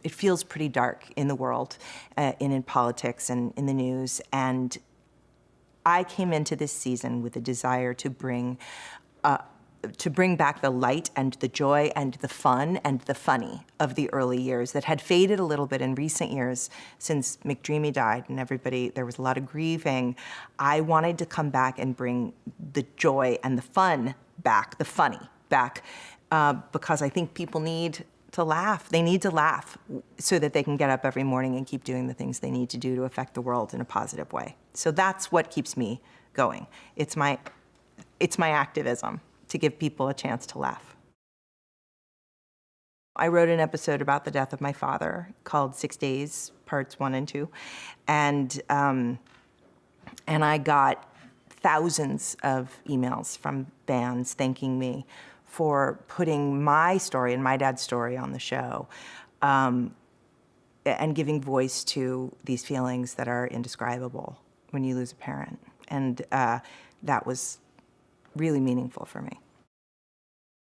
it feels pretty dark in the world, in politics and in the news. And I came into this season with a desire to bring to bring back the light and the joy and the fun and the funny of the early years that had faded a little bit in recent years since McDreamy died and there was a lot of grieving. I wanted to come back and bring the joy and the fun back, the funny back, because I think people need to laugh. They need to laugh so that they can get up every morning and keep doing the things they need to do to affect the world in a positive way. So that's what keeps me going. It's my activism, to give people a chance to laugh. I wrote an episode about the death of my father called 6 Days, Parts 1 and 2. And I got thousands of emails from fans thanking me for putting my story and my dad's story on the show, and giving voice to these feelings that are indescribable when you lose a parent. And that was really meaningful for me.